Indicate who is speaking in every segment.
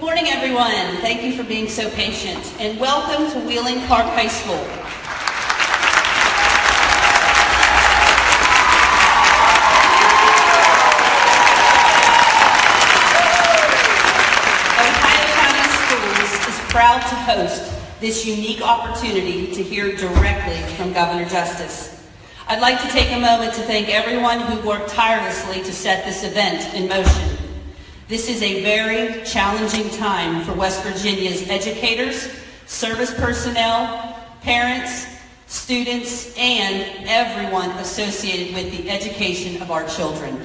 Speaker 1: morning, everyone. Thank you for being so patient, and welcome to Wheeling Park High School. Ohio County Schools is proud to host this unique opportunity to hear directly from Governor Justice. I'd like to take a moment to thank everyone who worked tirelessly to set this event in motion. This is a very challenging time for West Virginia's educators, service personnel, parents, students, and everyone associated with the education of our children.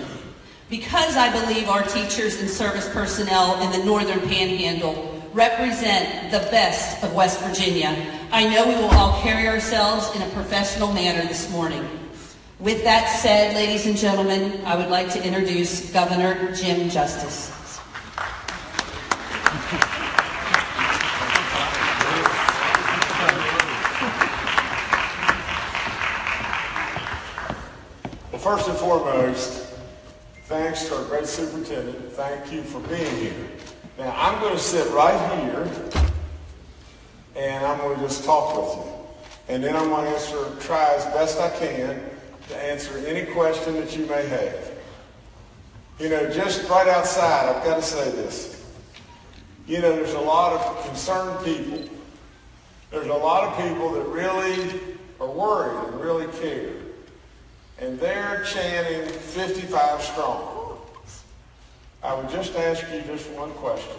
Speaker 1: Because I believe our teachers and service personnel in the Northern Panhandle represent the best of West Virginia, I know we will all carry ourselves in a professional manner this morning. With that said, ladies and gentlemen, I would like to introduce Governor Jim Justice.
Speaker 2: Well, first and foremost, thanks to our great superintendent. Thank you for being here. Now, I'm going to sit right here, and I'm going to just talk with you. And then I'm going to try as best I can to answer any question that you may have. You know, just right outside, I've got to say this. You know, there's a lot of concerned people. There's a lot of people that really are worried and really care. And they're chanting 55 strong. I would just ask you just one question.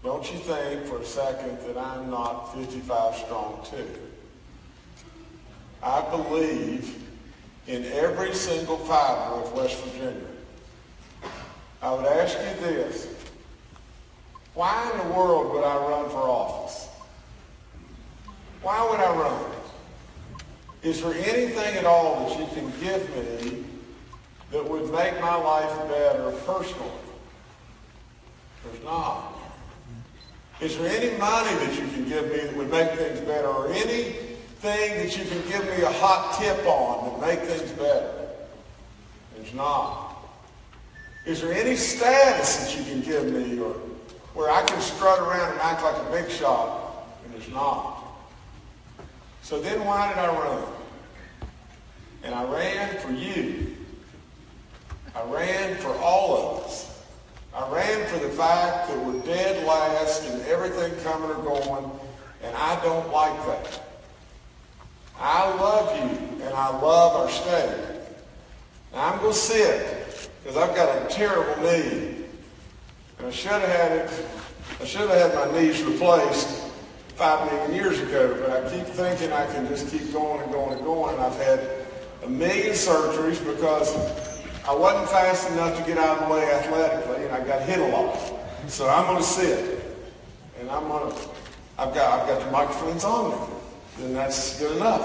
Speaker 2: Don't you think for a second that I'm not 55 strong too? I believe in every single fiber of West Virginia. I would ask you this. Why in the world would I run for office? Why would I run? Is there anything at all that you can give me that would make my life better personally? There's not. Is there any money that you can give me that would make things better, or anything that you can give me a hot tip on that make things better? There's not. Is there any status that you can give me, or where I can strut around and act like a big shot? And there's not. So then why did I run? And I ran for you. I ran for all of us. I ran for the fact that we're dead last and everything coming or going, and I don't like that. I love you, and I love our state. Now I'm going to sit, because I've got a terrible knee. And I should have had my knees replaced 5 million years ago, but I keep thinking I can just keep going and going and going, and I've had 1 million surgeries because I wasn't fast enough to get out of the way athletically, and I got hit a lot. So I'm going to sit, and I've got the microphones on me. Then that's good enough.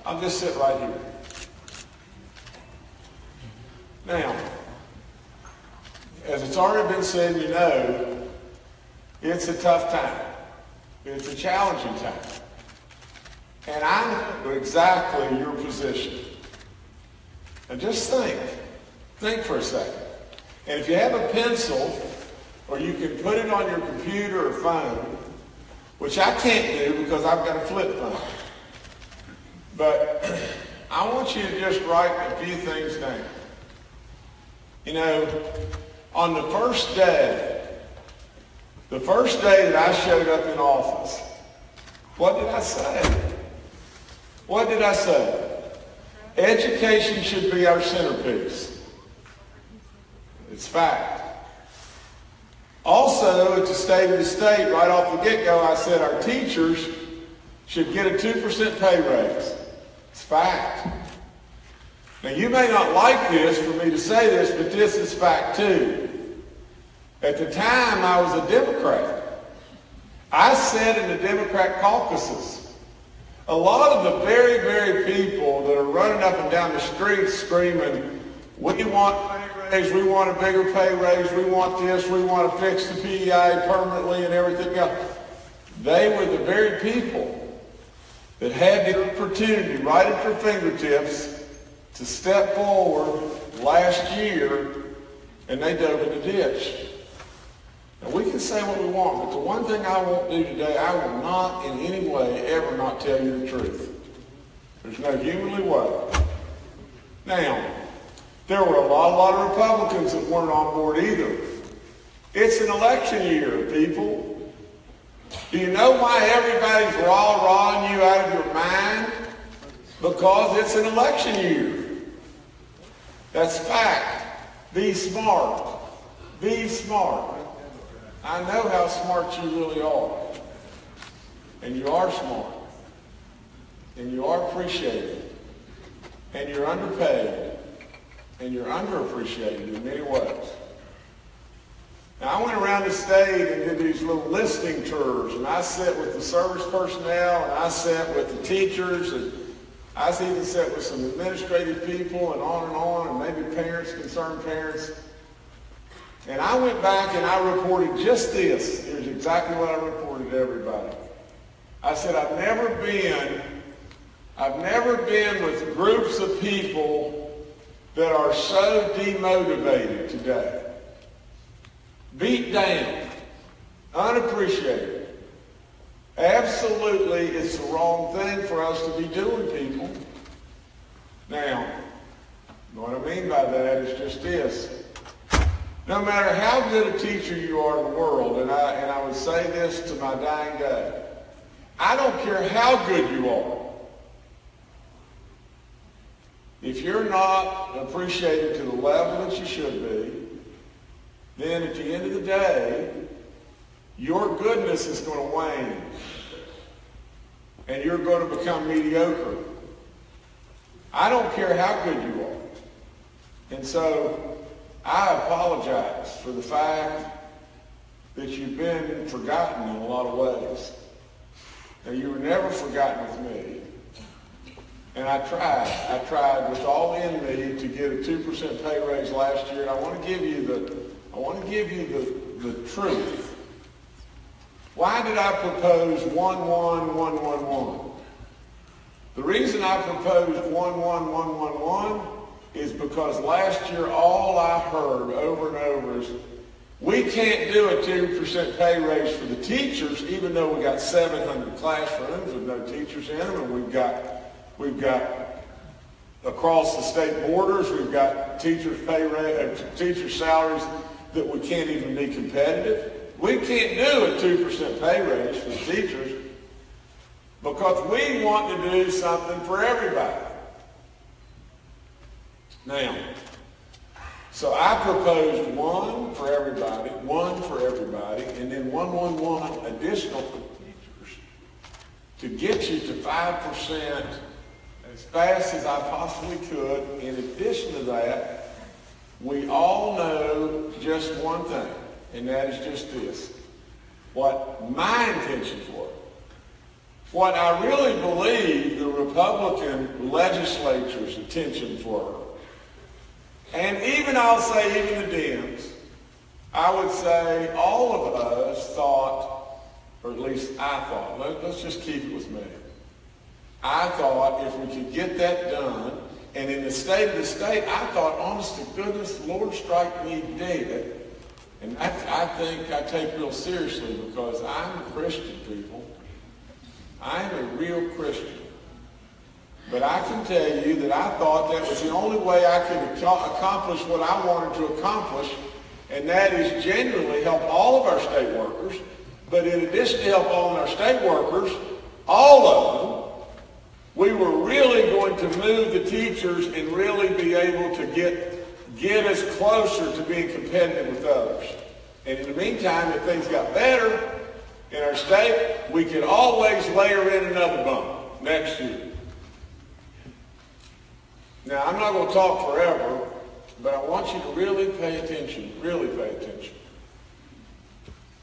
Speaker 2: I'll just sit right here. Now, as it's already been said, you know, it's a tough time. It's a challenging time. And I know exactly your position. And just think for a second. And if you have a pencil, or you can put it on your computer or phone, which I can't do because I've got a flip phone. But I want you to just write a few things down. You know, on the first day that I showed up in office, what did I say? What did I say? Education should be our centerpiece. It's fact. Also, at the State of the State, right off the get-go, I said our teachers should get a 2% pay raise. It's fact. Now, you may not like this for me to say this, but this is fact too. At the time, I was a Democrat. I sat in the Democrat caucuses. A lot of the very, very people that are running up and down the streets screaming, we want pay raise, we want a bigger pay raise, we want this, we want to fix the PEI permanently and everything else. They were the very people that had the opportunity right at their fingertips to step forward last year, and they dove in the ditch. Now, can say what we want, but the one thing I won't do today, I will not in any way ever not tell you the truth. There's no humanly way. Now, there were a lot of Republicans that weren't on board either. It's an election year, people. Do you know why everybody's rah-rahing you out of your mind? Because it's an election year. That's fact. Be smart. Be smart. I know how smart you really are. And you are smart. And you are appreciated. And you're underpaid. And you're underappreciated in many ways. Now, I went around the state and did these little listening tours, and I sat with the service personnel, and I sat with the teachers, and I even sat with some administrative people, and on, and maybe parents, concerned parents. And I went back and I reported just this. Here's exactly what I reported to everybody. I said, I've never been with groups of people that are so demotivated today. Beat down, unappreciated. Absolutely, it's the wrong thing for us to be doing, people. Now, what I mean by that is just this. No matter how good a teacher you are in the world, and I would say this to my dying day, I don't care how good you are. If you're not appreciated to the level that you should be, then at the end of the day, your goodness is going to wane. And you're going to become mediocre. I don't care how good you are. And so I apologize for the fact that you've been forgotten in a lot of ways. Now, you were never forgotten with me. And I tried with all in me to get a 2% pay raise last year. And I want to give you the truth. Why did I propose 1-1-1-1-1? The reason I proposed 1-1-1-1-1 is because last year all I heard over and over is, we can't do a 2% pay raise for the teachers, even though we got 700 classrooms with no teachers in them, and we've got across the state borders, we've got teachers' teachers' salaries that we can't even be competitive. We can't do a 2% pay raise for the teachers because we want to do something for everybody. Now, so I proposed one for everybody, and then 1-1-1 additional for teachers to get you to 5% as fast as I possibly could. In addition to that, we all know just one thing, and that is just this. What my intentions were. What I really believe the Republican legislature's intentions were. And even, I'll say, even the Dems, I would say all of us thought, or at least I thought, let's just keep it with me. I thought if we could get that done, and in the state of the state, I thought, honest to goodness, Lord, strike me dead. And I think I take real seriously because I'm a Christian, people. I'm a real Christian. But I can tell you that I thought that was the only way I could accomplish what I wanted to accomplish, and that is genuinely help all of our state workers. But in addition to help all of our state workers, all of them, we were really going to move the teachers and really be able to get us closer to being competitive with others. And in the meantime, if things got better in our state, we could always layer in another bump next year. Now, I'm not going to talk forever, but I want you to really pay attention,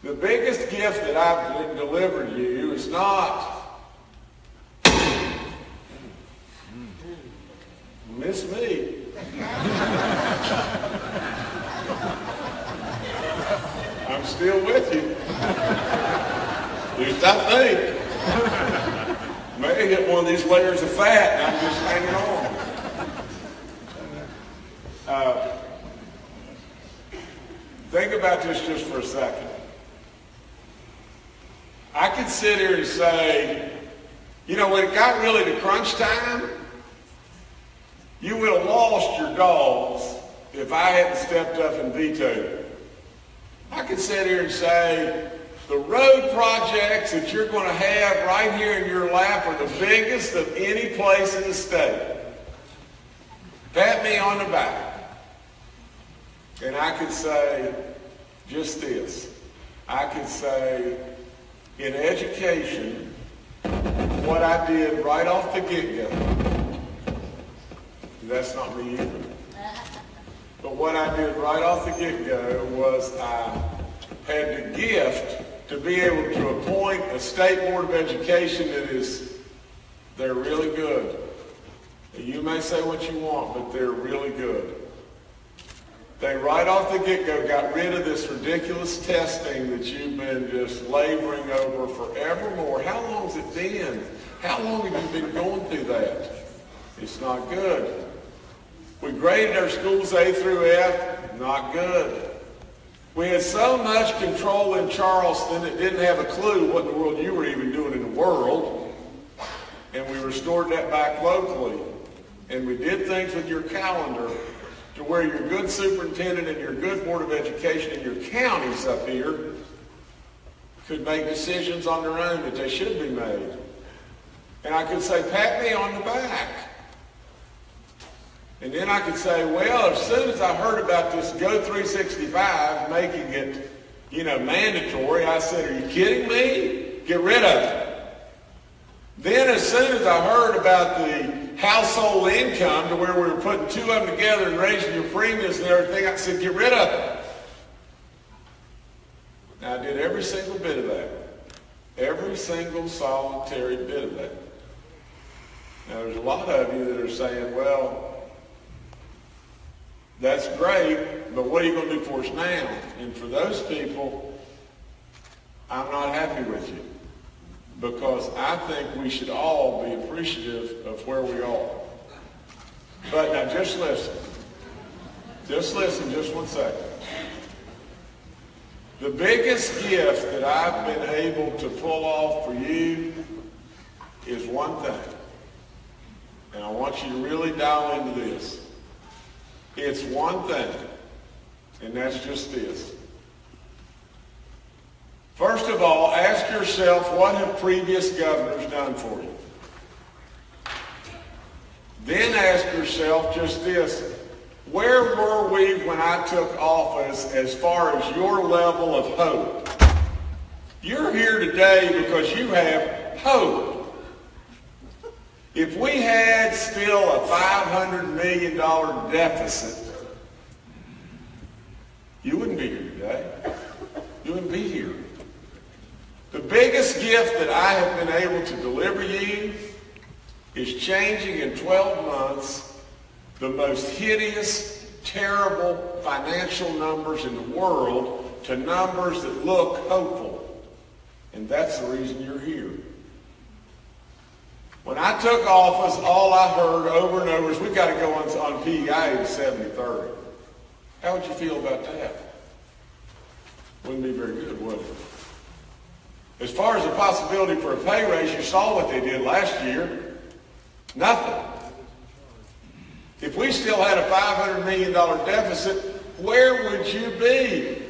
Speaker 2: The biggest gift that I've delivered you is not, miss me. I'm still with you. At least I think. May hit one of these layers of fat and I'm just hanging on. Think about this just for a second. I could sit here and say, you know, when it got really to crunch time, you would have lost your dogs if I hadn't stepped up and vetoed it. I could sit here and say, the road projects that you're going to have right here in your lap are the biggest of any place in the state. Pat me on the back. And I could say just this. I could say, in education, what I did right off the get-go, that's not me either, but what I did right off the get-go was I had the gift to be able to appoint a state board of education they're really good. You may say what you want, but they're really good. They right off the get-go got rid of this ridiculous testing that you've been just laboring over forevermore. How long has it been? How long have you been going through that? It's not good. We graded our schools A through F, not good. We had so much control in Charleston that didn't have a clue what in the world you were even doing in the world. And we restored that back locally. And we did things with your calendar to where your good superintendent and your good board of education and your counties up here could make decisions on their own that they should be made. And I could say, pat me on the back. And then I could say, well, as soon as I heard about this Go 365 making it, mandatory, I said, are you kidding me? Get rid of it. Then as soon as I heard about the household income to where we were putting two of them together and raising your premiums and everything, I said, get rid of it. Now, I did every single bit of that. Every single solitary bit of that. Now, there's a lot of you that are saying, well, that's great, but what are you going to do for us now? And for those people, I'm not happy with you, because I think we should all be appreciative of where we are. But now just listen. Just listen just 1 second. The biggest gift that I've been able to pull off for you is one thing. And I want you to really dial into this. It's one thing, and that's just this. First of all, ask yourself, what have previous governors done for you? Then ask yourself just this, where were we when I took office as far as your level of hope? You're here today because you have hope. If we had still a $500 million deficit, you wouldn't be here today. You wouldn't be here. The biggest gift that I have been able to deliver you is changing in 12 months the most hideous, terrible financial numbers in the world to numbers that look hopeful. And that's the reason you're here. When I took office, all I heard over and over is, we've got to go on PEI to 70-30. How would you feel about that? Wouldn't be very good, would it? As far as the possibility for a pay raise, you saw what they did last year. Nothing. If we still had a $500 million deficit, where would you be?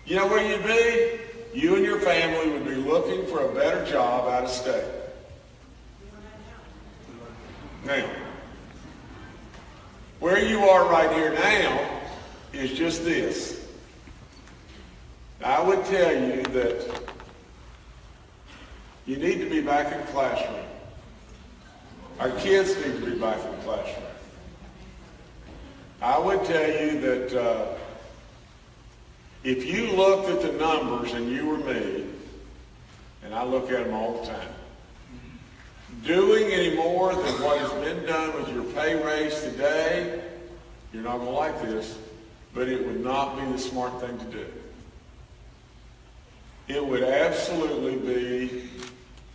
Speaker 2: You know where you'd be? You and your family would be looking for a better job out of state. Now, where you are right here now is just this. I would tell you that you need to be back in the classroom. Our kids need to be back in the classroom. I would tell you that if you looked at the numbers and you were me, and I look at them all the time, doing any more than what has been done with your pay raise today, you're not going to like this, but it would not be the smart thing to do. It would absolutely be,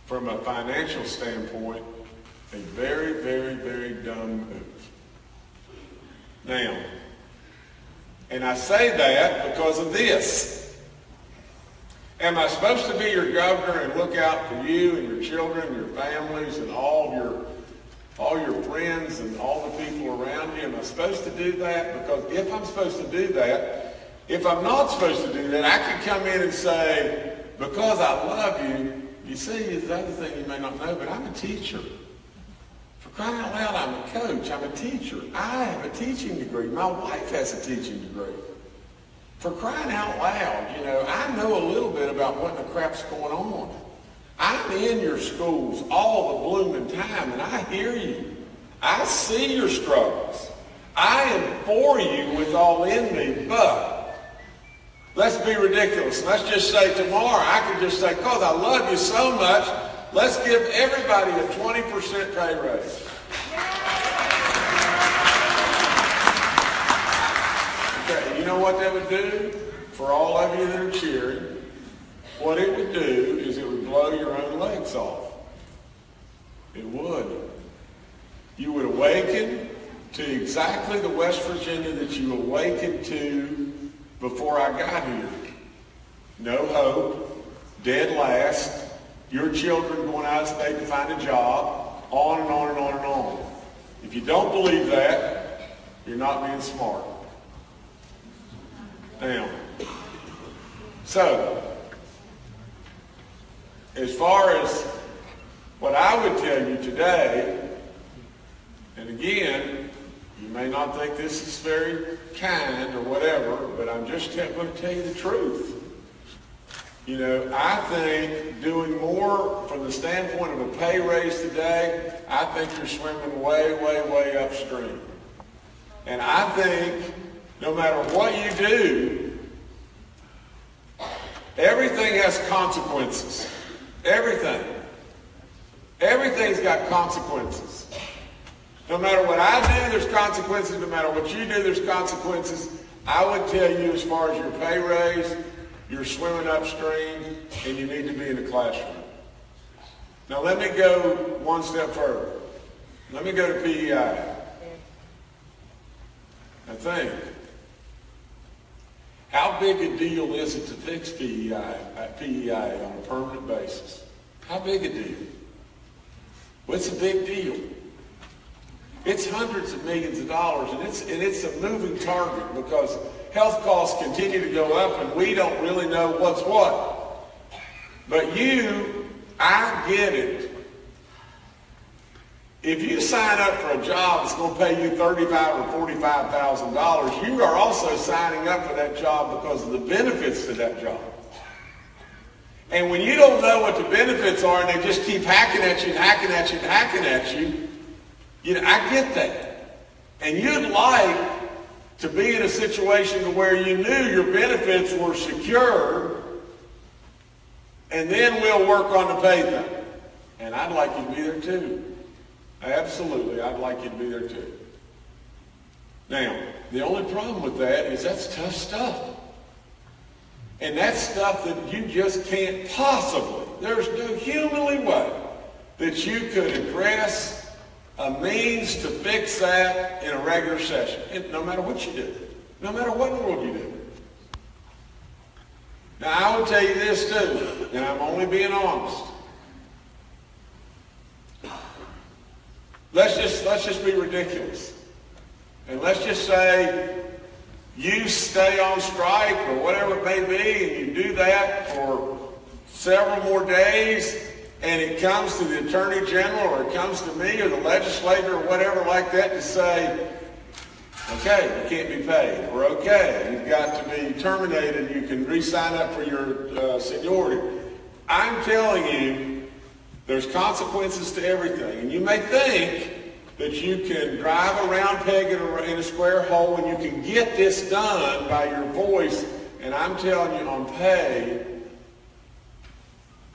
Speaker 2: from a financial standpoint, a very, very, very dumb move. Now, and I say that because of this. Am I supposed to be your governor and look out for you and your children, your families, and all your friends and all the people around you? Am I supposed to do that? Because if I'm supposed to do that, if I'm not supposed to do that, I can come in and say, because I love you, you see, the other thing you may not know, but I'm a teacher. For crying out loud, I'm a coach, I'm a teacher. I have a teaching degree. My wife has a teaching degree. For crying out loud, I know a little bit about what the crap's going on. I'm in your schools all the blooming time, and I hear you. I see your struggles. I am for you with all in me, but let's be ridiculous. Let's just say tomorrow, I could just say, because I love you so much, let's give everybody a 20% pay raise. Okay, you know what that would do for all of you that are cheering? What it would do is it would blow your own legs off. It would. You would awaken to exactly the West Virginia that you awakened to before I got here. No hope, dead last, your children going out of state to find a job, on and on and on and on. If you don't believe that, you're not being smart. Now, so, as far as what I would tell you today, and again, you may not think this is very kind or whatever, but I'm just going to tell you the truth. I think doing more from the standpoint of a pay raise today, I think you're swimming way, way, way upstream. And I think no matter what you do, everything has consequences. Everything. Everything's got consequences. No matter what I do, there's consequences. No matter what you do, there's consequences. I would tell you, as far as your pay raise, you're swimming upstream and you need to be in the classroom. Now let me go one step further. Let me go to PEI. Now think, how big a deal is it to fix PEI on a permanent basis? How big a deal? Well, it's a big deal. It's hundreds of millions of dollars, and it's a moving target because health costs continue to go up, and we don't really know what's what. But I get it. If you sign up for a job that's going to pay you $35,000 or $45,000, you are also signing up for that job because of the benefits to that job. And when you don't know what the benefits are and they just keep hacking at you and hacking at you and hacking at you, I get that. And you'd like to be in a situation where you knew your benefits were secure, and then we'll work on the pay thing. And I'd like you to be there too. Absolutely, I'd like you to be there too. Now, the only problem with that is that's tough stuff. And that's stuff that you just can't possibly, there's no humanly way that you could address a means to fix that in a regular session, no matter what you do, no matter what in the world you do. Now, I will tell you this too, and I'm only being honest. Let's just be ridiculous. And let's just say you stay on strike or whatever it may be, and you do that for several more days, and it comes to the Attorney General or it comes to me or the legislator or whatever like that to say, okay, you can't be paid, or okay, you've got to be terminated, you can re-sign up for your seniority. I'm telling you, there's consequences to everything. And you may think that you can drive around pegging in a square hole and you can get this done by your voice. And I'm telling you, on pay,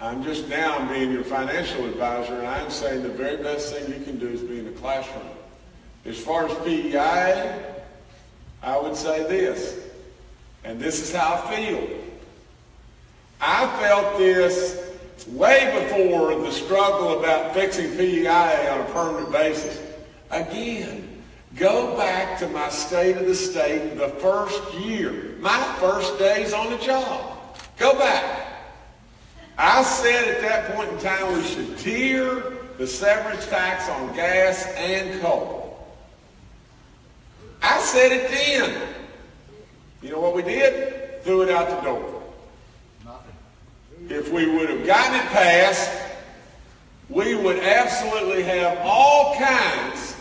Speaker 2: I'm being your financial advisor, and I'm saying the very best thing you can do is be in the classroom. As far as PEI, I would say this, and this is how I feel. I felt this way before the struggle about fixing PEI on a permanent basis. Again, go back to my State of the State the first year, my first days on the job. Go back. I said at that point in time we should tier the severance tax on gas and coal. I said it then. You know what we did? Threw it out the door. If we would have gotten it passed, we would absolutely have all kinds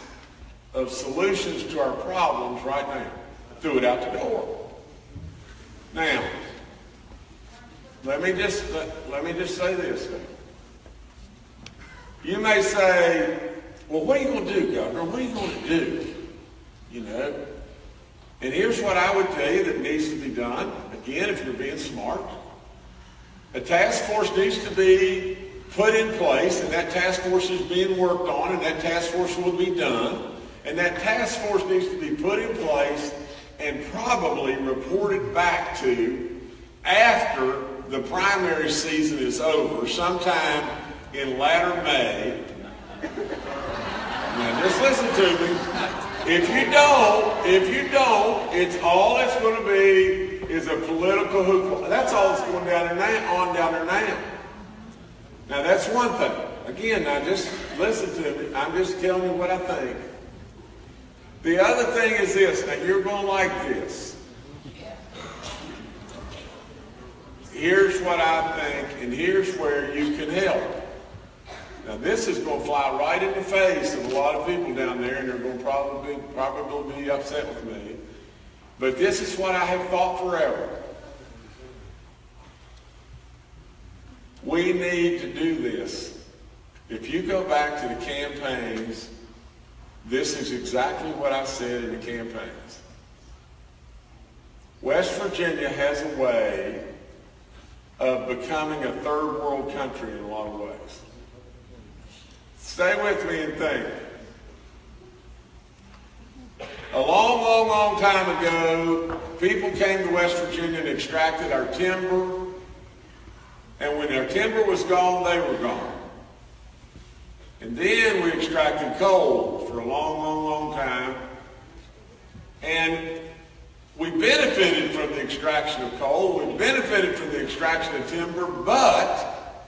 Speaker 2: of solutions to our problems right now. Threw it out the door. Now, let me just say this. You may say, well, what are you going to do, Governor? What are you going to do? You know? And here's what I would tell you that needs to be done. Again, if you're being smart. A task force needs to be put in place, and that task force is being worked on, and that task force will be done. And that task force needs to be put in place and probably reported back to after the primary season is over, sometime in latter May. Now just listen to me. If you don't, it's all it's going to be is a political hoopla. That's all that's going down there now. Now that's one thing. Again, now just listen to me. I'm just telling you what I think. The other thing is this. Now you're going to like this. Here's what I think, and here's where you can help. Now this is going to fly right in the face of a lot of people down there, and they're going to probably be upset with me. But this is what I have thought forever. We need to do this. If you go back to the campaigns, this is exactly what I said in the campaigns. West Virginia has a way of becoming a third world country in a lot of ways. Stay with me and think. A long time ago, people came to West Virginia and extracted our timber. And when our timber was gone, they were gone. And then we extracted coal for a long time. And we benefited from the extraction of coal. We benefited from the extraction of timber, but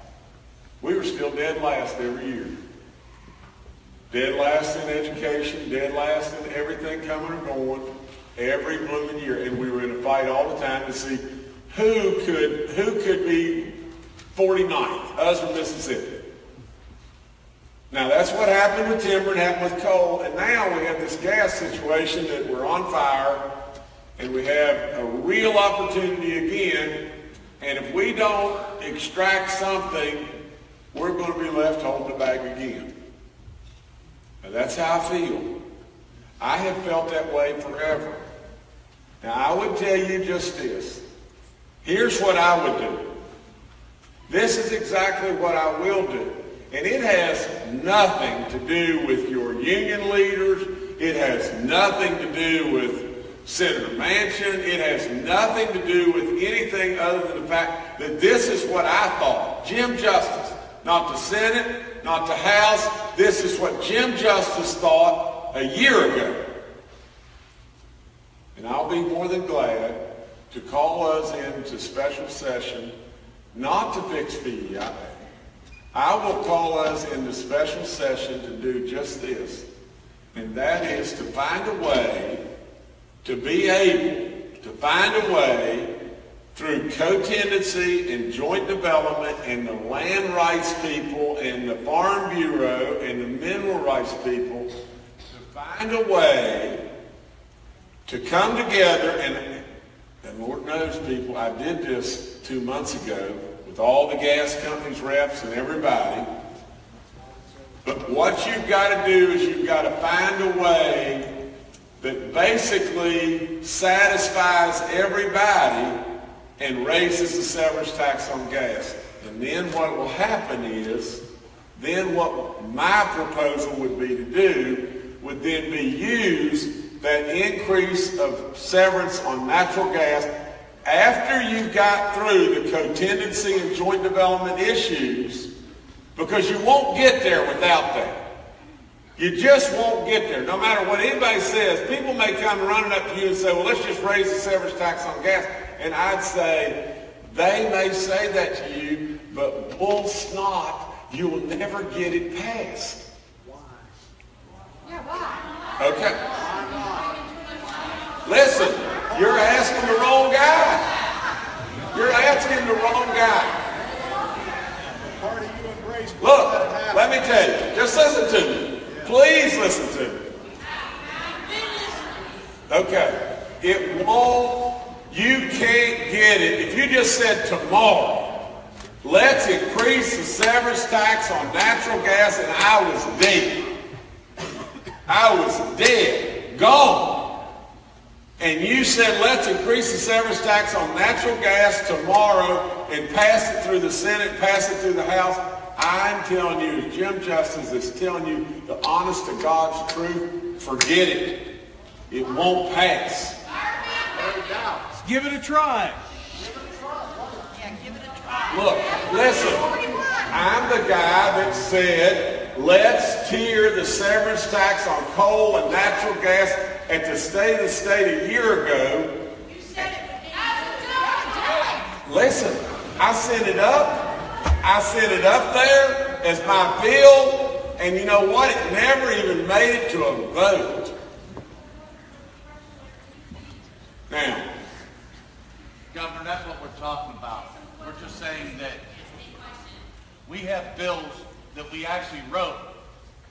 Speaker 2: we were still dead last every year. Dead last in education, dead last in everything coming and going, every blooming year. And we were in a fight all the time to see who could be 49th, us or Mississippi. Now that's what happened with timber and happened with coal. And now we have this gas situation that we're on fire, and we have a real opportunity again. And if we don't extract something, we're going to be left holding the bag again. Now that's how I feel. I have felt that way forever. Now I would tell you just this. Here's what I would do. This is exactly what I will do. And it has nothing to do with your union leaders. It has nothing to do with Senator Manchin. It has nothing to do with anything other than the fact that this is what I thought. Jim Justice, not the Senate, not the House. This is what Jim Justice thought a year ago. And I'll be more than glad to call us into special session, not to fix PEI. I will call us into special session to do just this. And that is to find a way to be able to find a way through co-tenancy and joint development and the land rights people and the Farm Bureau and the mineral rights people to find a way to come together. And Lord knows, people, I did this 2 months ago with all the gas companies, reps, and everybody. But what you've got to do is you've got to find a way that basically satisfies everybody and raises the severance tax on gas. And then what will happen is, then what my proposal would be to do would then be use that increase of severance on natural gas after you got through the co-tenancy and joint development issues, because you won't get there without that. You just won't get there. No matter what anybody says, people may come running up to you and say, well, let's just raise the severance tax on gas. And I'd say, they may say that to you. but bull snot, you will never get it passed.
Speaker 3: Why?
Speaker 4: Yeah, why?
Speaker 2: Okay? Listen, you're asking the wrong guy. You're asking the wrong guy.
Speaker 3: Party you embrace.
Speaker 2: Look, let me tell you. Just listen to me. Please listen to me. Okay. It won't, you can't get it. If you just said tomorrow, let's increase the severance tax on natural gas, and I was dead. I was dead. Gone. And you said, let's increase the severance tax on natural gas tomorrow and pass it through the Senate, pass it through the House. I'm telling you, as Jim Justice is telling you the honest to God's truth, forget it. It won't pass.
Speaker 3: Give it a try.
Speaker 4: Yeah, give it a try.
Speaker 2: Look, listen, I'm the guy that said, let's tier the severance tax on coal and natural gas at the State of the State a year ago.
Speaker 4: You said it.
Speaker 2: Listen, I sent it up. I sent it up there as my bill, and you know what? It never even made it to a vote. Now,
Speaker 5: Governor, that's what we're talking about. We're just saying that we have bills that we actually wrote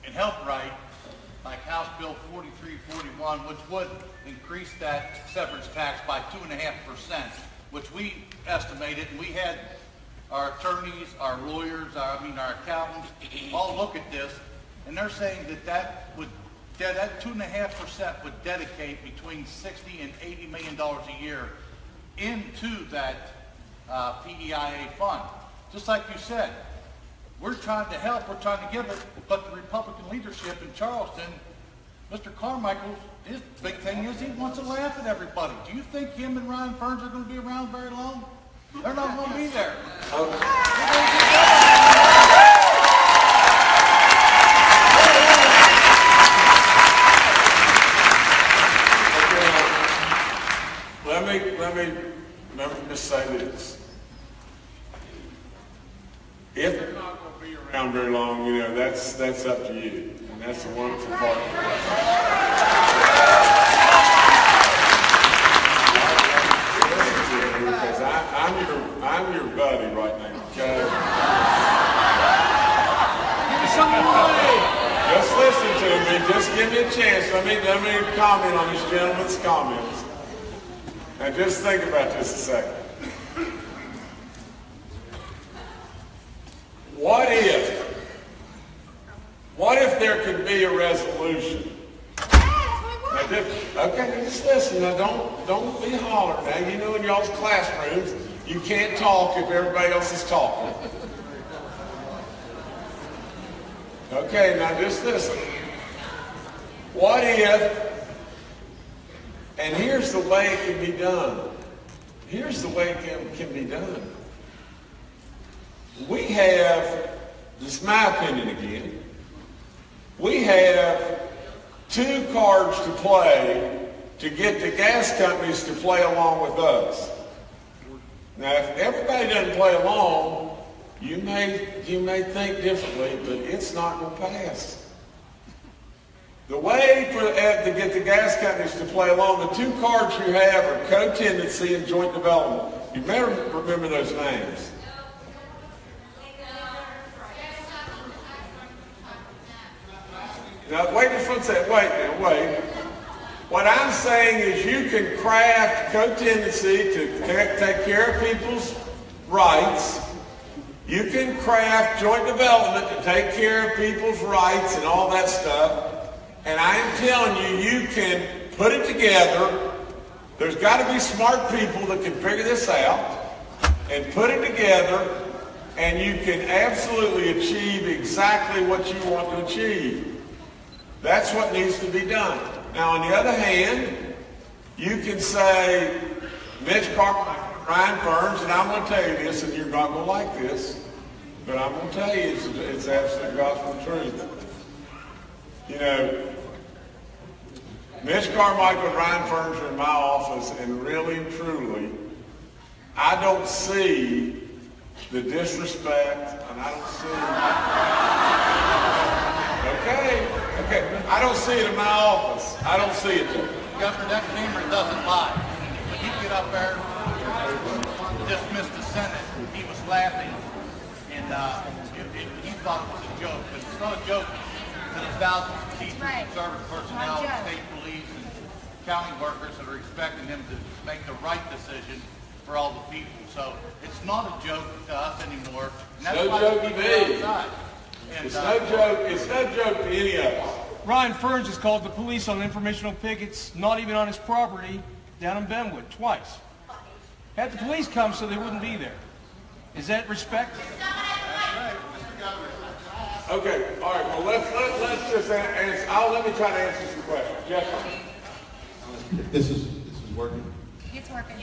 Speaker 5: and helped write, like House Bill 4341, which would increase that severance tax by 2.5%, which we estimated, and we had our attorneys, our lawyers, our accountants, all look at this, and they're saying that 2.5% would dedicate between $60 and $80 million a year into that PEIA fund. Just like you said, we're trying to help, we're trying to give it, but the Republican leadership in Charleston, Mr. Carmichael, his big thing is he wants to laugh at everybody. Do you think him and Ryan Ferns are going to be around very long? They're not going to be there.
Speaker 2: Let me just say this. If they're not going to be around very long, you know, that's up to you. And that's the wonderful part. Because I'm your buddy right now, okay? Just listen to me. Just give me a chance. Let me comment on this gentleman's comments. Now just think about this a second. What if there could be a resolution? Now just listen. Now don't be hollering. Now you know in y'all's classrooms you can't talk if everybody else is talking. Okay, now just listen. What if? And here's the way it can be done. Here's the way it can be done. We have, this is my opinion again, we have two cards to play to get the gas companies to play along with us. Now, if everybody doesn't play along, you may think differently, but it's not going to pass. The way to get the gas companies to play along, the two cards you have are co-tenancy and joint development. You better remember those names. Now, wait just one second. Wait. What I'm saying is you can craft co-tenancy to take care of people's rights. You can craft joint development to take care of people's rights and all that stuff. And I am telling you, you can put it together. There's got to be smart people that can figure this out and put it together, and you can absolutely achieve exactly what you want to achieve. That's what needs to be done. Now, on the other hand, you can say, Mitch Carmichael, Ryan Ferns, and I'm going to tell you this, and you're not going to like this, but I'm going to tell you it's absolute gospel truth. You know, Mitch Carmichael and Ryan Ferns are in my office, and really and truly, I don't see the disrespect, and I don't see okay, I don't see it in my office. I don't see it there.
Speaker 5: Governor, that camera doesn't lie. When he get up there, dismiss the Senate, he was laughing, and he thought it was a joke, but it's not a joke to the thousands of teachers and service personnel, and state police, and county workers that are expecting him to make the right decision for all the people. So it's not a joke to us anymore. And that's
Speaker 2: No joke to me. It's no joke. It's no joke to any of us.
Speaker 3: Ryan Ferns has called the police on informational pickets, not even on his property, down in Benwood, twice. Had the police come so they wouldn't be there. Is that respect?
Speaker 2: Okay, all right. Well, let's just answer. Let me try to answer some questions. Jeff.
Speaker 6: This is working.
Speaker 4: It's working.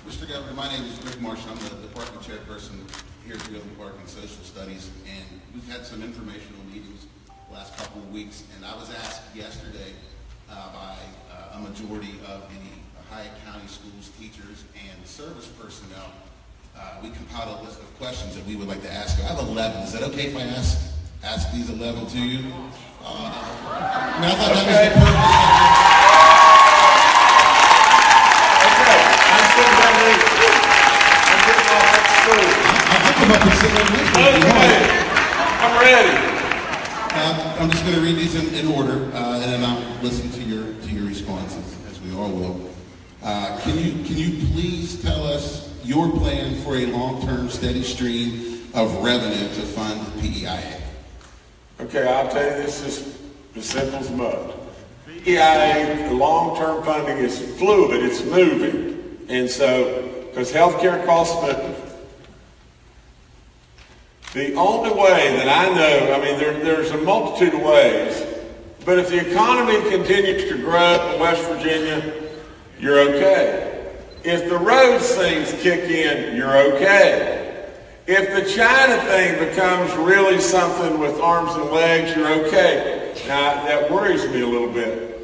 Speaker 6: Mr. Governor, my name is Rick Marsh. I'm the department chairperson here at the Field Department of Social Studies, and we've had some informational meetings the last couple of weeks, and I was asked yesterday by a majority of the Hyatt County Schools teachers and service personnel. We compiled a list of questions that we would like to ask you. I have 11. Is that okay if I ask these 11 to you? I thought that was the purpose. I'll come up and sit right next to you.
Speaker 2: I'm ready.
Speaker 6: I'm just going to read these in order, and then I'll listen to your responses, as we all will. Can you please tell us your plan for a long-term steady stream of revenue to fund PEIA?
Speaker 2: Okay, I'll tell you, this is as simple as mud. PEIA, long-term funding is fluid, it's moving. And so, because healthcare costs money, the only way that I know, I mean, there's a multitude of ways, but if the economy continues to grow in West Virginia, you're okay. If the road things kick in, you're okay. If the China thing becomes really something with arms and legs, you're okay. Now, that worries me a little bit.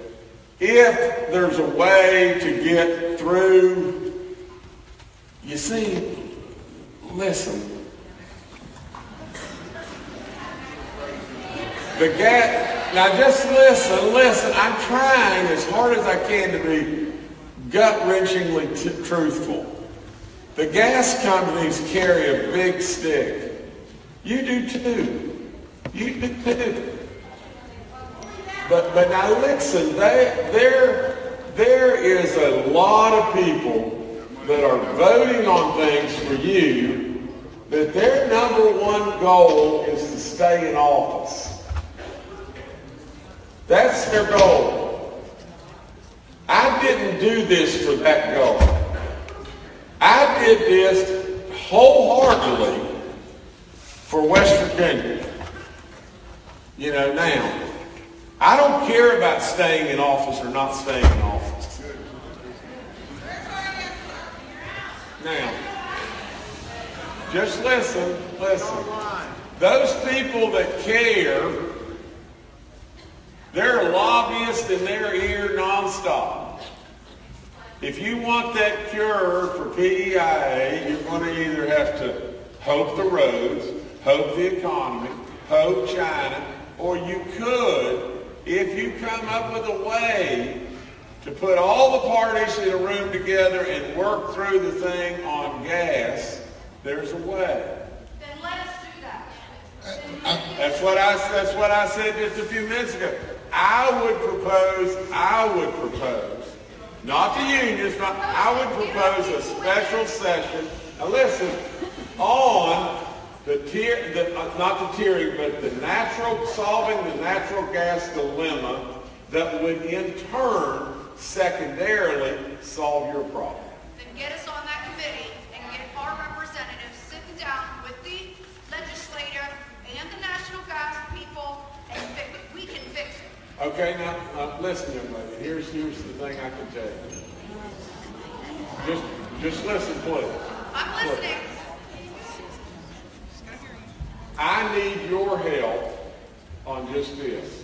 Speaker 2: If there's a way to get through, you see, listen. Now just listen. I'm trying as hard as I can to be gut-wrenchingly truthful. The gas companies carry a big stick. You do too. You do too. But now listen, there is a lot of people that are voting on things for you that their number one goal is to stay in office. That's their goal. I didn't do this for that goal. I did this wholeheartedly for West Virginia. You know, now, I don't care about staying in office or not staying in office. Now, just listen. Those people that care, they're lobbyists in their ear nonstop. If you want that cure for PEIA, you're going to either have to hope the roads, hope the economy, hope China, or you could, if you come up with a way to put all the parties in a room together and work through the thing on gas, there's a way.
Speaker 4: Then let us do that.
Speaker 2: That's what I said just a few minutes ago. I would propose, not the unions, I would propose a special session, now listen, on solving the natural gas dilemma that would in turn, secondarily, solve your problem.
Speaker 4: Then get us on that committee and get our representatives sitting down with the legislature and the natural gas people, and we can fix it.
Speaker 2: Okay, now listen, young lady. Here's the thing I can tell you. Just listen, please.
Speaker 4: I'm listening.
Speaker 2: I need your help on just this.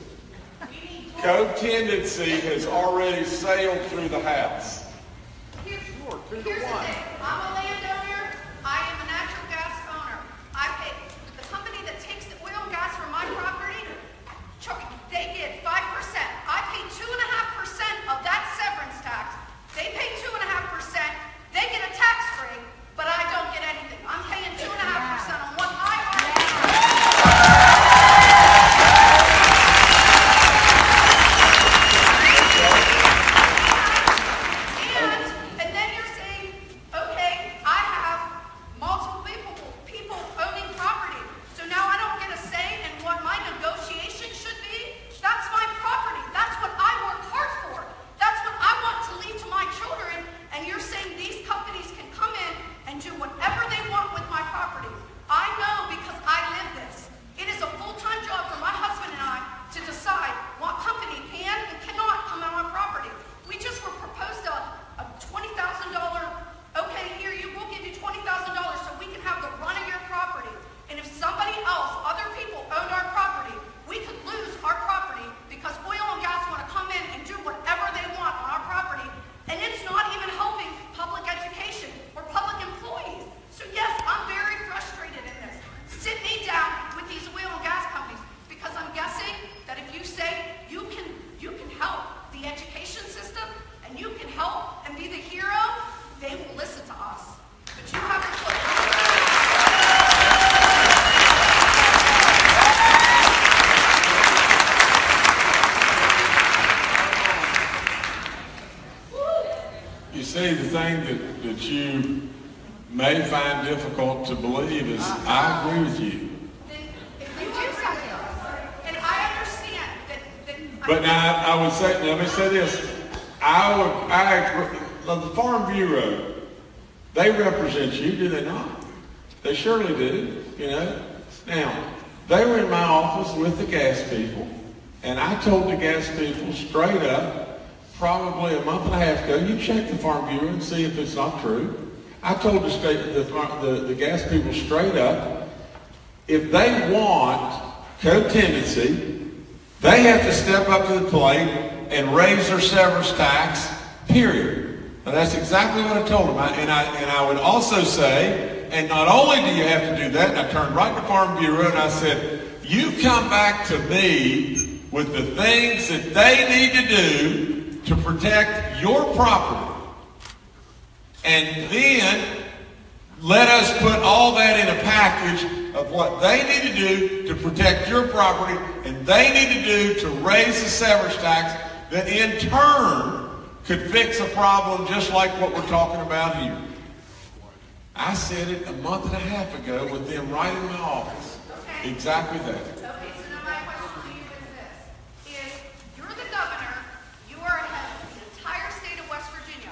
Speaker 2: Co-tenancy has already sailed through the House.
Speaker 4: Here's the thing. I'm a landowner. I am
Speaker 2: may find difficult to believe is I agree with you.
Speaker 4: If you do something, and I understand that
Speaker 2: But now I would say, let me say this. I agree. The Farm Bureau, they represent you, do they not? They surely do, you know. Now, they were in my office with the gas people, and I told the gas people straight up, probably a month and a half ago, you check the Farm Bureau and see if it's not true. I told the gas people straight up, if they want co-tenancy, they have to step up to the plate and raise their severance tax, period. And that's exactly what I told them. And I would also say, and not only do you have to do that, and I turned right to Farm Bureau and I said, you come back to me with the things that they need to do to protect your property. And then let us put all that in a package of what they need to do to protect your property, and they need to do to raise the severance tax that in turn could fix a problem just like what we're talking about here. I said it a month and a half ago with them right in my office.
Speaker 4: Okay.
Speaker 2: Exactly that.
Speaker 4: Okay, so now my question to you is this. Is you're the governor, you are head of the entire state of West Virginia.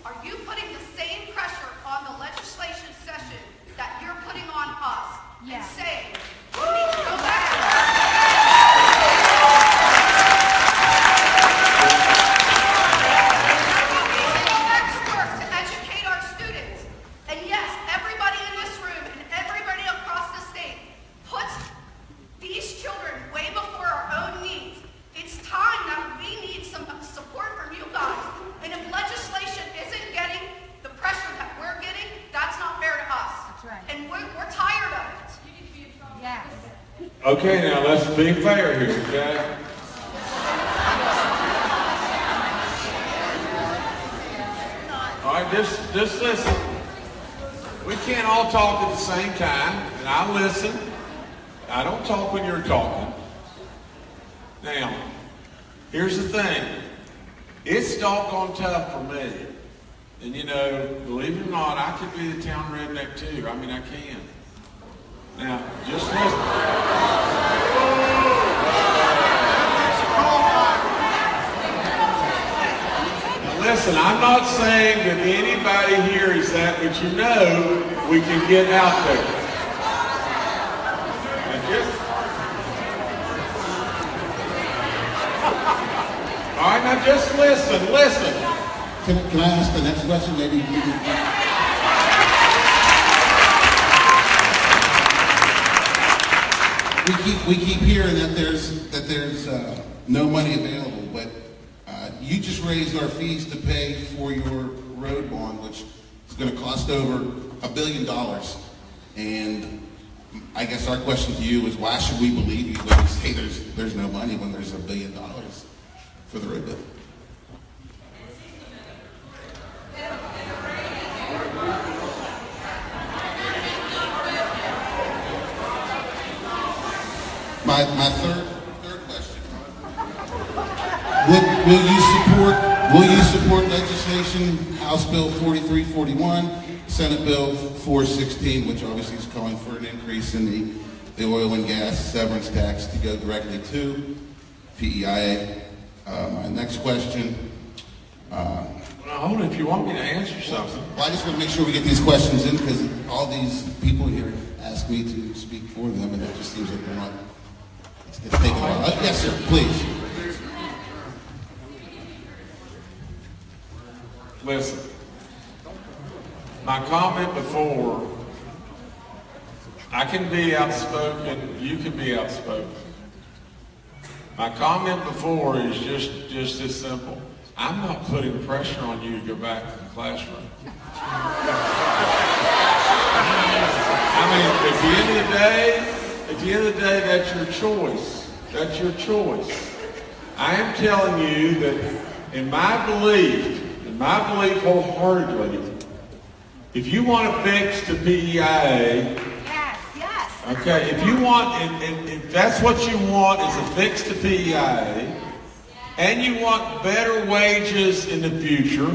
Speaker 4: Are you putting the same pressure on the legislation session that you're putting on us?
Speaker 7: Yeah.
Speaker 4: And saying, we need to go back.
Speaker 2: Okay, now let's be fair here, okay? All right, just listen. We can't all talk at the same time, and I listen. I don't talk when you're talking. Now, here's the thing. It's doggone tough for me. And you know, believe it or not, I could be the town redneck too. I mean, I can. Now, just listen. Now, listen, I'm not saying that anybody here is that, but you know we can get out there. All right, now just listen.
Speaker 6: Can I ask the next question? Maybe you can... We keep hearing that there's no money available, but you just raised our fees to pay for your road bond, which is going to cost over $1 billion. And I guess our question to you is, why should we believe you when you say there's no money when there's $1 billion for the road bill? My third question. Will you support legislation, House Bill 4341, Senate Bill 416, which obviously is calling for an increase in the oil and gas severance tax to go directly to PEIA? My next question.
Speaker 2: Hold it, if you want me to answer something.
Speaker 6: Well, I just want to make sure we get these questions in because all these people here ask me to speak for them, and it just seems like we're not. It's taking a while. Yes, sir, please.
Speaker 2: Listen, my comment before, I can be outspoken, you can be outspoken. My comment before is just this simple. I'm not putting pressure on you to go back to the classroom. I mean, at the end of the day, that's your choice. That's your choice. I am telling you that in my belief wholeheartedly, if you want to fix the PEIA,
Speaker 7: Yes.
Speaker 2: okay, if you want, and if that's what you want is a fix to PEIA, and you want better wages in the future,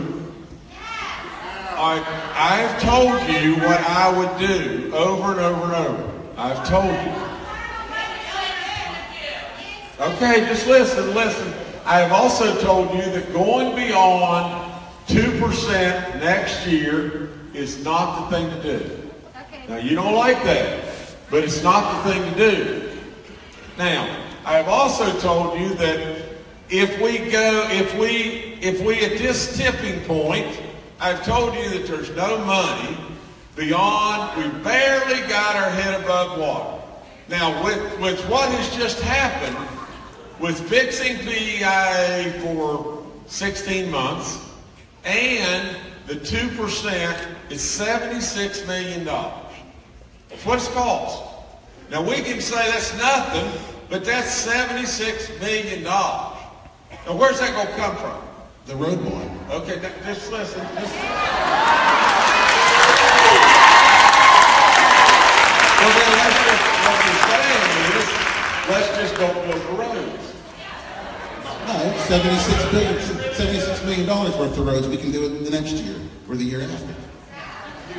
Speaker 2: I've told you what I would do over and over and over. I've told you. Okay, just listen. I have also told you that going beyond 2% next year is not the thing to do. Now, you don't like that, but it's not the thing to do. Now, I have also told you that if we at this tipping point, I've told you that there's no money beyond, we barely got our head above water. Now, with what has just happened, with fixing PEI for 16 months, and the 2% is $76 million. That's what it's cost. Now, we can say that's nothing, but that's $76 million. Now, where's that going to come from?
Speaker 6: The road bond.
Speaker 2: Okay, just listen. Well, then let's just don't build the roads.
Speaker 6: No, it's $76 million worth of roads. We can do it the next year or the year after.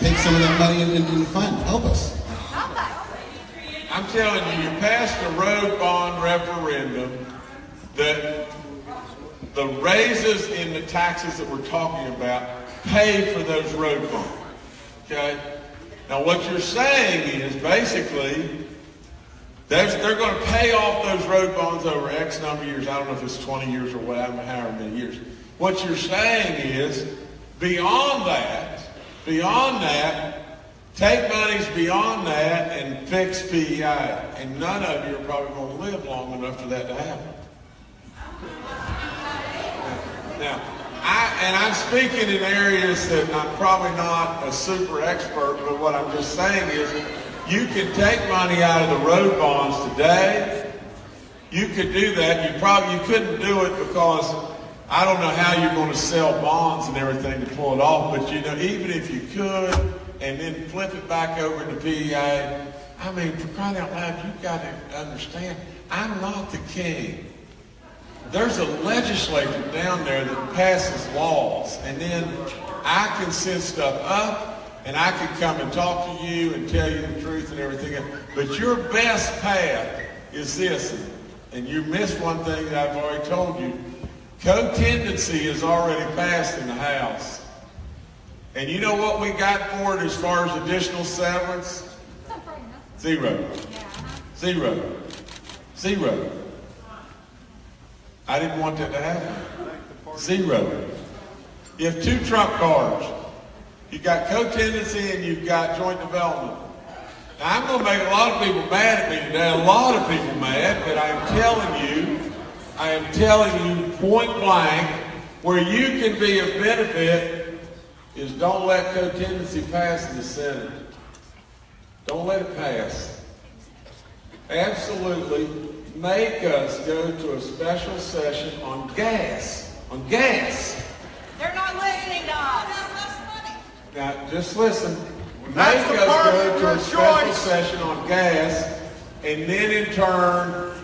Speaker 6: Take some of that money and fund. Help us.
Speaker 2: I'm telling you, you passed a road bond referendum that the raises in the taxes that we're talking about pay for those road bonds. Okay? Now what you're saying is basically they're going to pay off those road bonds over X number of years. I don't know if it's 20 years or whatever, however many years. What you're saying is beyond that, take monies beyond that and fix PEI. And none of you are probably going to live long enough for that to happen. Now, I'm speaking in areas that I'm probably not a super expert, but what I'm just saying is you can take money out of the road bonds today. You could do that. You couldn't do it because I don't know how you're going to sell bonds and everything to pull it off, but you know, even if you could and then flip it back over to PEI, I mean, for crying out loud, you've got to understand, I'm not the king. There's a legislature down there that passes laws, and then I can send stuff up, and I can come and talk to you and tell you the truth and everything else. But your best path is this, and you missed one thing that I've already told you. Co-tendency is already passed in the House. And you know what we got for it as far as additional severance? Zero. I didn't want that to happen. Zero. You have two trump cards. You've got co-tendency and you've got joint development. Now, I'm going to make a lot of people mad at me today, a lot of people mad, but I am telling you point blank, where you can be of benefit is don't let co-tendency pass in the Senate. Don't let it pass. Absolutely make us go to a special session on gas. On gas.
Speaker 1: They're not listening to us.
Speaker 2: Now, just listen. Make us go to a special session on gas, and then in turn,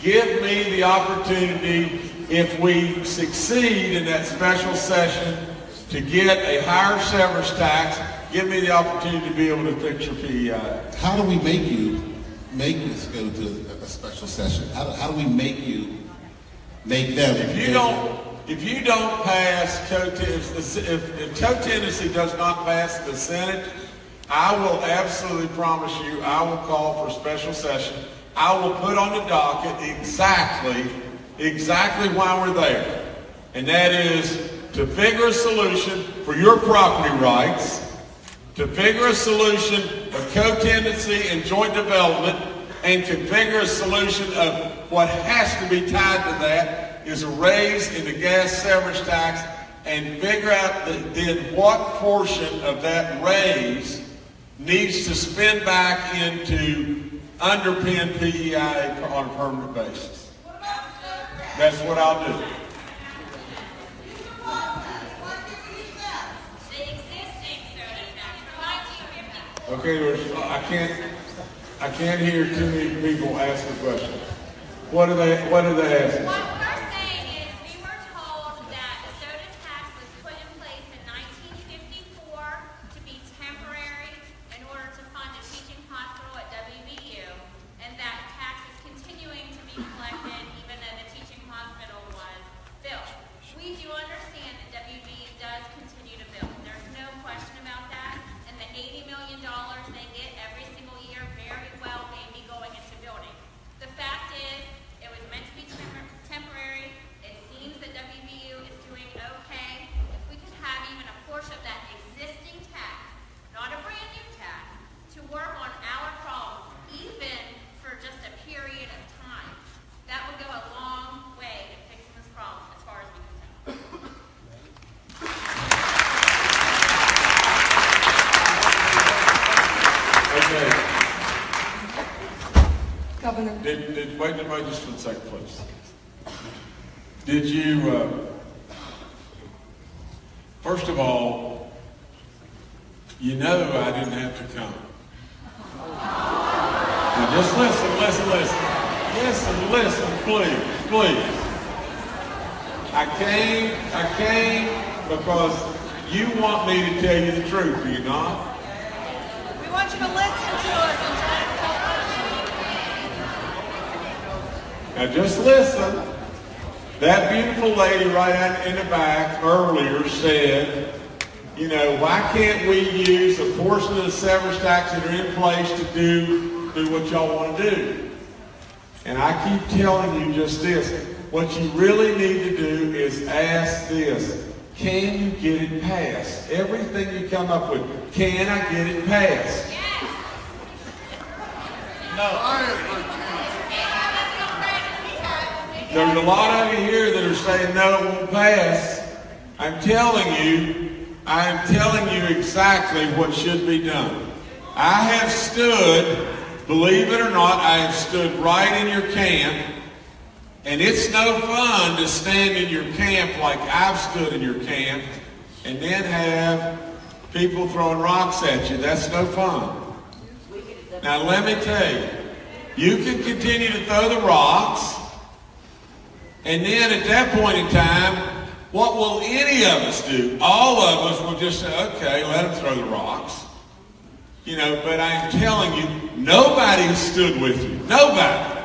Speaker 2: give me the opportunity, if we succeed in that special session, to get a higher severance tax. Give me the opportunity to be able to fix your PEI.
Speaker 6: How do we make us go to a special session? How do we make them?
Speaker 2: If you don't pass if co-tendency does not pass the Senate, I will absolutely promise you, I will call for a special session. I will put on the docket exactly why we're there. And that is to figure a solution for your property rights, to figure a solution of co-tendency and joint development, and to figure a solution of what has to be tied to that is a raise in the gas severance tax, and figure out then what portion of that raise needs to spend back into underpin PEI on a permanent basis. That's what I'll do. Okay, I can't hear too many people ask the question. What are they asking?
Speaker 7: What we're saying is we were told that the soda tax was put in place in 1954 Governor.
Speaker 2: Wait just one second, please. Did you, first of all, you know I didn't have to come. Now just listen, please. I came because you want me to tell you the truth, do you not?
Speaker 4: We want you to listen to us and try to help us.
Speaker 2: Now just listen. That beautiful lady right out in the back earlier said, you know, why can't we use a portion of the severance tax that are in place to do what y'all want to do? And I keep telling you just this. What you really need to do is ask this. Can you get it passed? Everything you come up with, can I get it passed? There's a lot of you here that are saying no, it won't pass. I'm telling you exactly what should be done. I have stood, believe it or not, I have stood right in your camp, and it's no fun to stand in your camp like I've stood in your camp and then have people throwing rocks at you. That's no fun. Now let me tell you, you can continue to throw the rocks, and then at that point in time, what will any of us do? All of us will just say, okay, let them throw the rocks. You know, but I'm telling you, nobody has stood with you. Nobody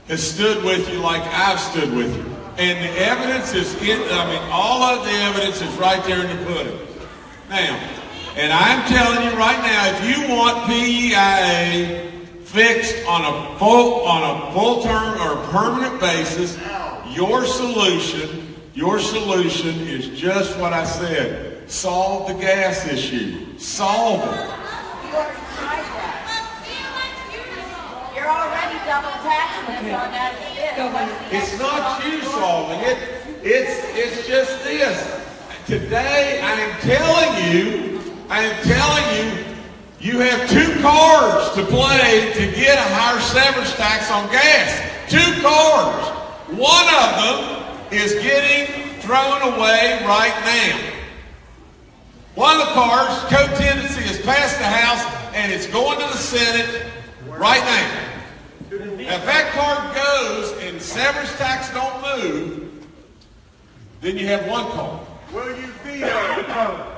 Speaker 2: has stood with you like I've stood with you. And the evidence is all of the evidence is right there in the pudding. Now, and I'm telling you right now, if you want PEIA fixed on a full term or a permanent basis, your solution is just what I said. Solve the gas issue. Solve it.
Speaker 8: You already tried that. You're already double taxing us on that.
Speaker 2: It's not you solving it. It's just this. Today, I am telling you, you have 2 cards to play to get a higher severance tax on gas. 2 cards. One of them is getting thrown away right now. One of the cards, co-tenancy, has passed the House and it's going to the Senate right now. Now, if that card goes and severance tax don't move, then you have 1 card.
Speaker 5: Will you veto the vote?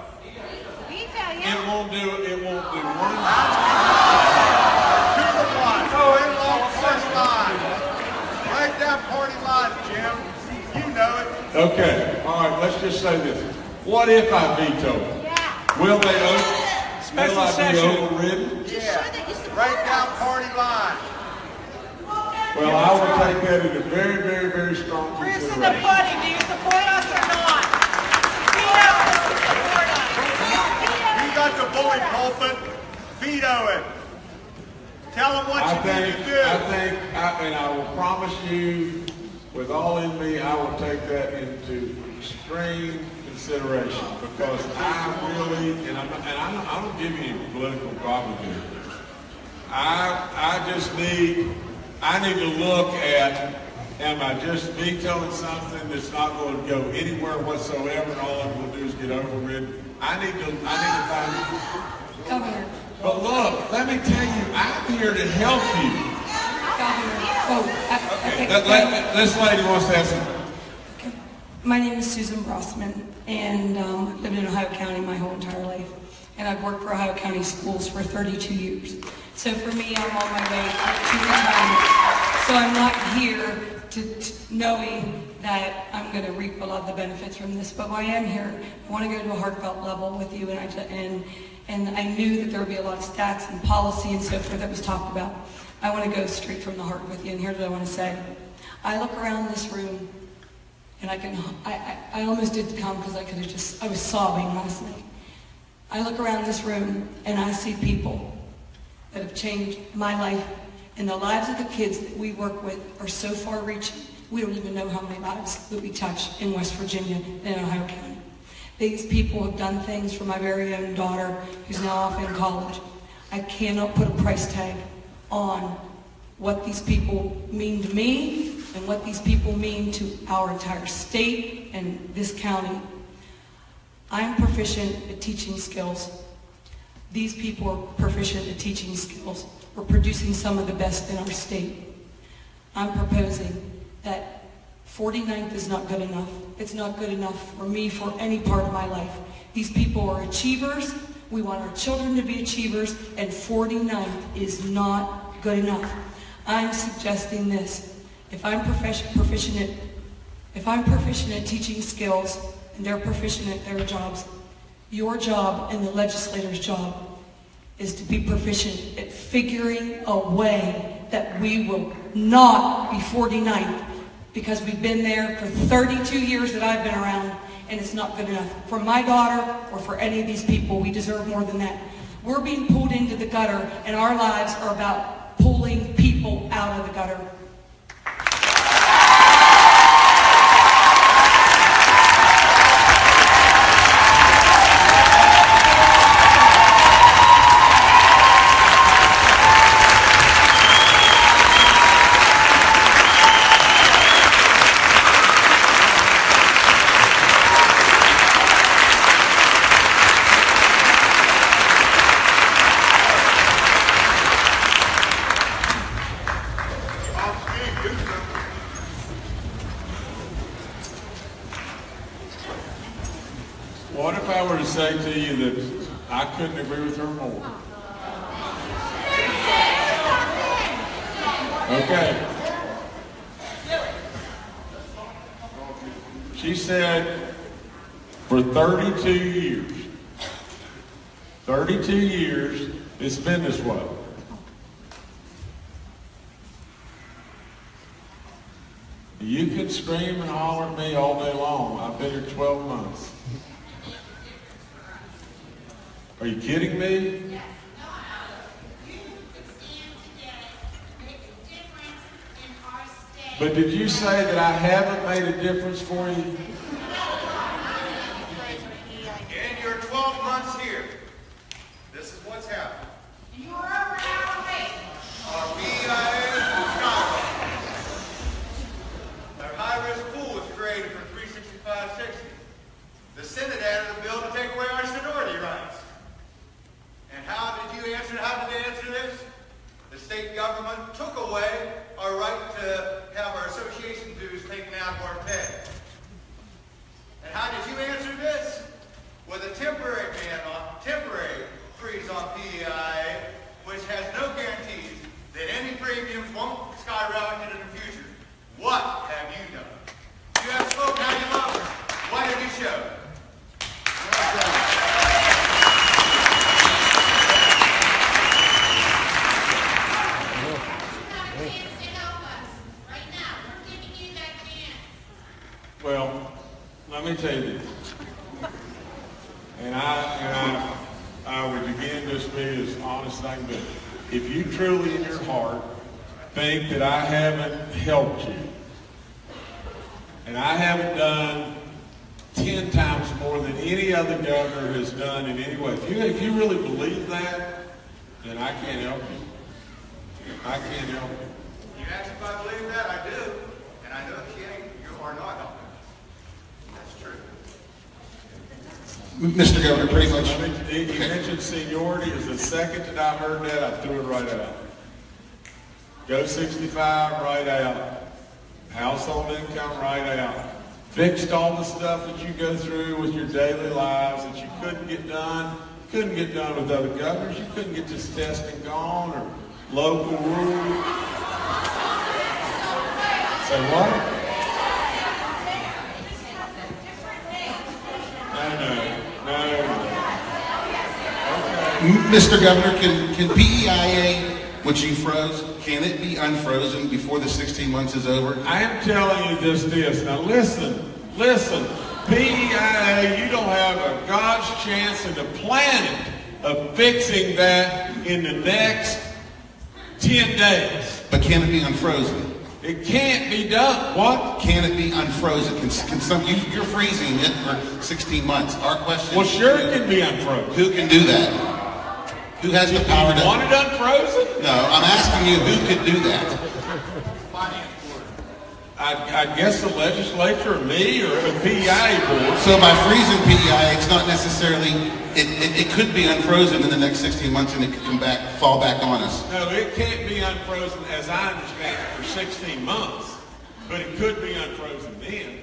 Speaker 2: It won't do one.
Speaker 5: Oh, it won't first line. Write down party line, Jim. You know it.
Speaker 2: Okay, all right, let's just say this. What if I veto it? Will I be overridden?
Speaker 5: Yeah. Write down party line.
Speaker 2: Well, I will take that into very, very, very strong
Speaker 4: Proof's in the
Speaker 2: consideration.
Speaker 4: pudding. Do you support us or not? Veto it. Support us.
Speaker 5: You got the bully pulpit. Veto it. Tell them what you need to do.
Speaker 2: And I will promise you, with all in me, I will take that into extreme consideration because I really, and I don't give you any political problem here. I need to look at, am I just vetoing something that's not going to go anywhere whatsoever and all I'm going to do is get overridden? I need to find.
Speaker 7: Governor.
Speaker 2: But look, let me tell you, I'm here to help you. This lady wants to ask something.
Speaker 7: Okay. My name is Susan Brossman, and I've lived in Ohio County my whole entire life. And I've worked for Ohio County Schools for 32 years. So for me, I'm on my way to retirement. So I'm not here to knowing that I'm going to reap a lot of the benefits from this. But why I am here, I want to go to a heartfelt level with you, and I knew that there would be a lot of stats and policy and so forth that was talked about. I want to go straight from the heart with you, and here's what I want to say. I look around this room, and I almost didn't come because I was sobbing last night. I look around this room, and I see people that have changed my life, and the lives of the kids that we work with are so far-reaching, we don't even know how many lives that we touch in West Virginia and in Ohio County. These people have done things for my very own daughter, who's now off in college. I cannot put a price tag on what these people mean to me and what these people mean to our entire state and this county. I'm proficient at teaching skills. These people are proficient at teaching skills. We're producing some of the best in our state. I'm proposing that 49th is not good enough. It's not good enough for me for any part of my life. These people are achievers. We want our children to be achievers, and 49th is not good enough. I'm suggesting this. If I'm proficient at teaching skills and they're proficient at their jobs, your job and the legislator's job is to be proficient at figuring a way that we will not be 49th, because we've been there for 32 years that I've been around, and it's not good enough. For my daughter or for any of these people, we deserve more than that. We're being pulled into the gutter, and our lives are about pulling people out of the gutter.
Speaker 2: What if I were to say to you that I couldn't agree with her more? Okay. She said for 32 years, it's been this way. You can scream and holler at me all day long. I've been here 12 months. Are you kidding me? But did you say that I haven't made a difference for you?
Speaker 9: In your 12 months here, this is what's happened. Our BIA our high-risk pool was created for 365-60. The Senate added a bill to take away our seniority rights. And how did they answer this? The state government took away our right to have our association dues taken out of our pay. And how did you answer this? With a temporary freeze on PEIA, which has no guarantees that any premiums won't skyrocket in the future. What have you done? You have spoken how you love her. What have you shown?
Speaker 2: Well, let me tell you this. And I would again just be as honest as I can be. If you truly in your heart think that I haven't helped you, and I haven't done 10 times more than any other governor has done in any way, if you really believe that, then I can't help you. I can't help you.
Speaker 9: You ask if I believe that? I do. And I know you are not helping. That's true.
Speaker 6: Mr. Governor, pretty much.
Speaker 2: You mentioned seniority. Is the second that I heard that, I threw it right out. Go 65, right out. Household income, right out. Fixed all the stuff that you go through with your daily lives that you couldn't get done. Couldn't get done with other governors. You couldn't get this testing gone or local rules. Say what?
Speaker 6: Mr. Governor, can PEIA, which you froze, can it be unfrozen before the 16 months is over?
Speaker 2: I am telling you just this. Now listen. PEIA, you don't have a God's chance in the planet of fixing that in the next 10 days.
Speaker 6: But can it be unfrozen?
Speaker 2: It can't be done. What?
Speaker 6: Can it be unfrozen? You're freezing it for 16 months. Our question
Speaker 2: Well, sure it can be unfrozen.
Speaker 6: Who can do that? Who has the power to...
Speaker 2: You want it unfrozen?
Speaker 6: No, I'm asking asking you who could do that.
Speaker 2: I guess the legislature or me or a PEI board.
Speaker 6: So by freezing PEI, it's not necessarily, it could be unfrozen in the next 16 months and it could fall back on us.
Speaker 2: No, it can't be unfrozen, as I understand it, for 16 months. But it could be unfrozen then.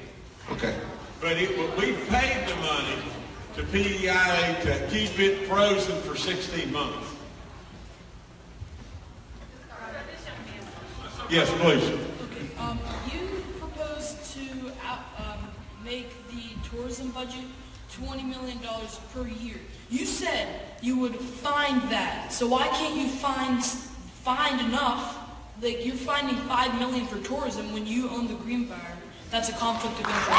Speaker 6: Okay.
Speaker 2: But we paid the money to PEI to keep it frozen for 16 months. Yes, please.
Speaker 10: Okay. You proposed to make the tourism budget $20 million per year. You said you would find that. So why can't you find enough? Like, you're finding $5 million for tourism when you own the Greenbrier. That's a conflict of interest.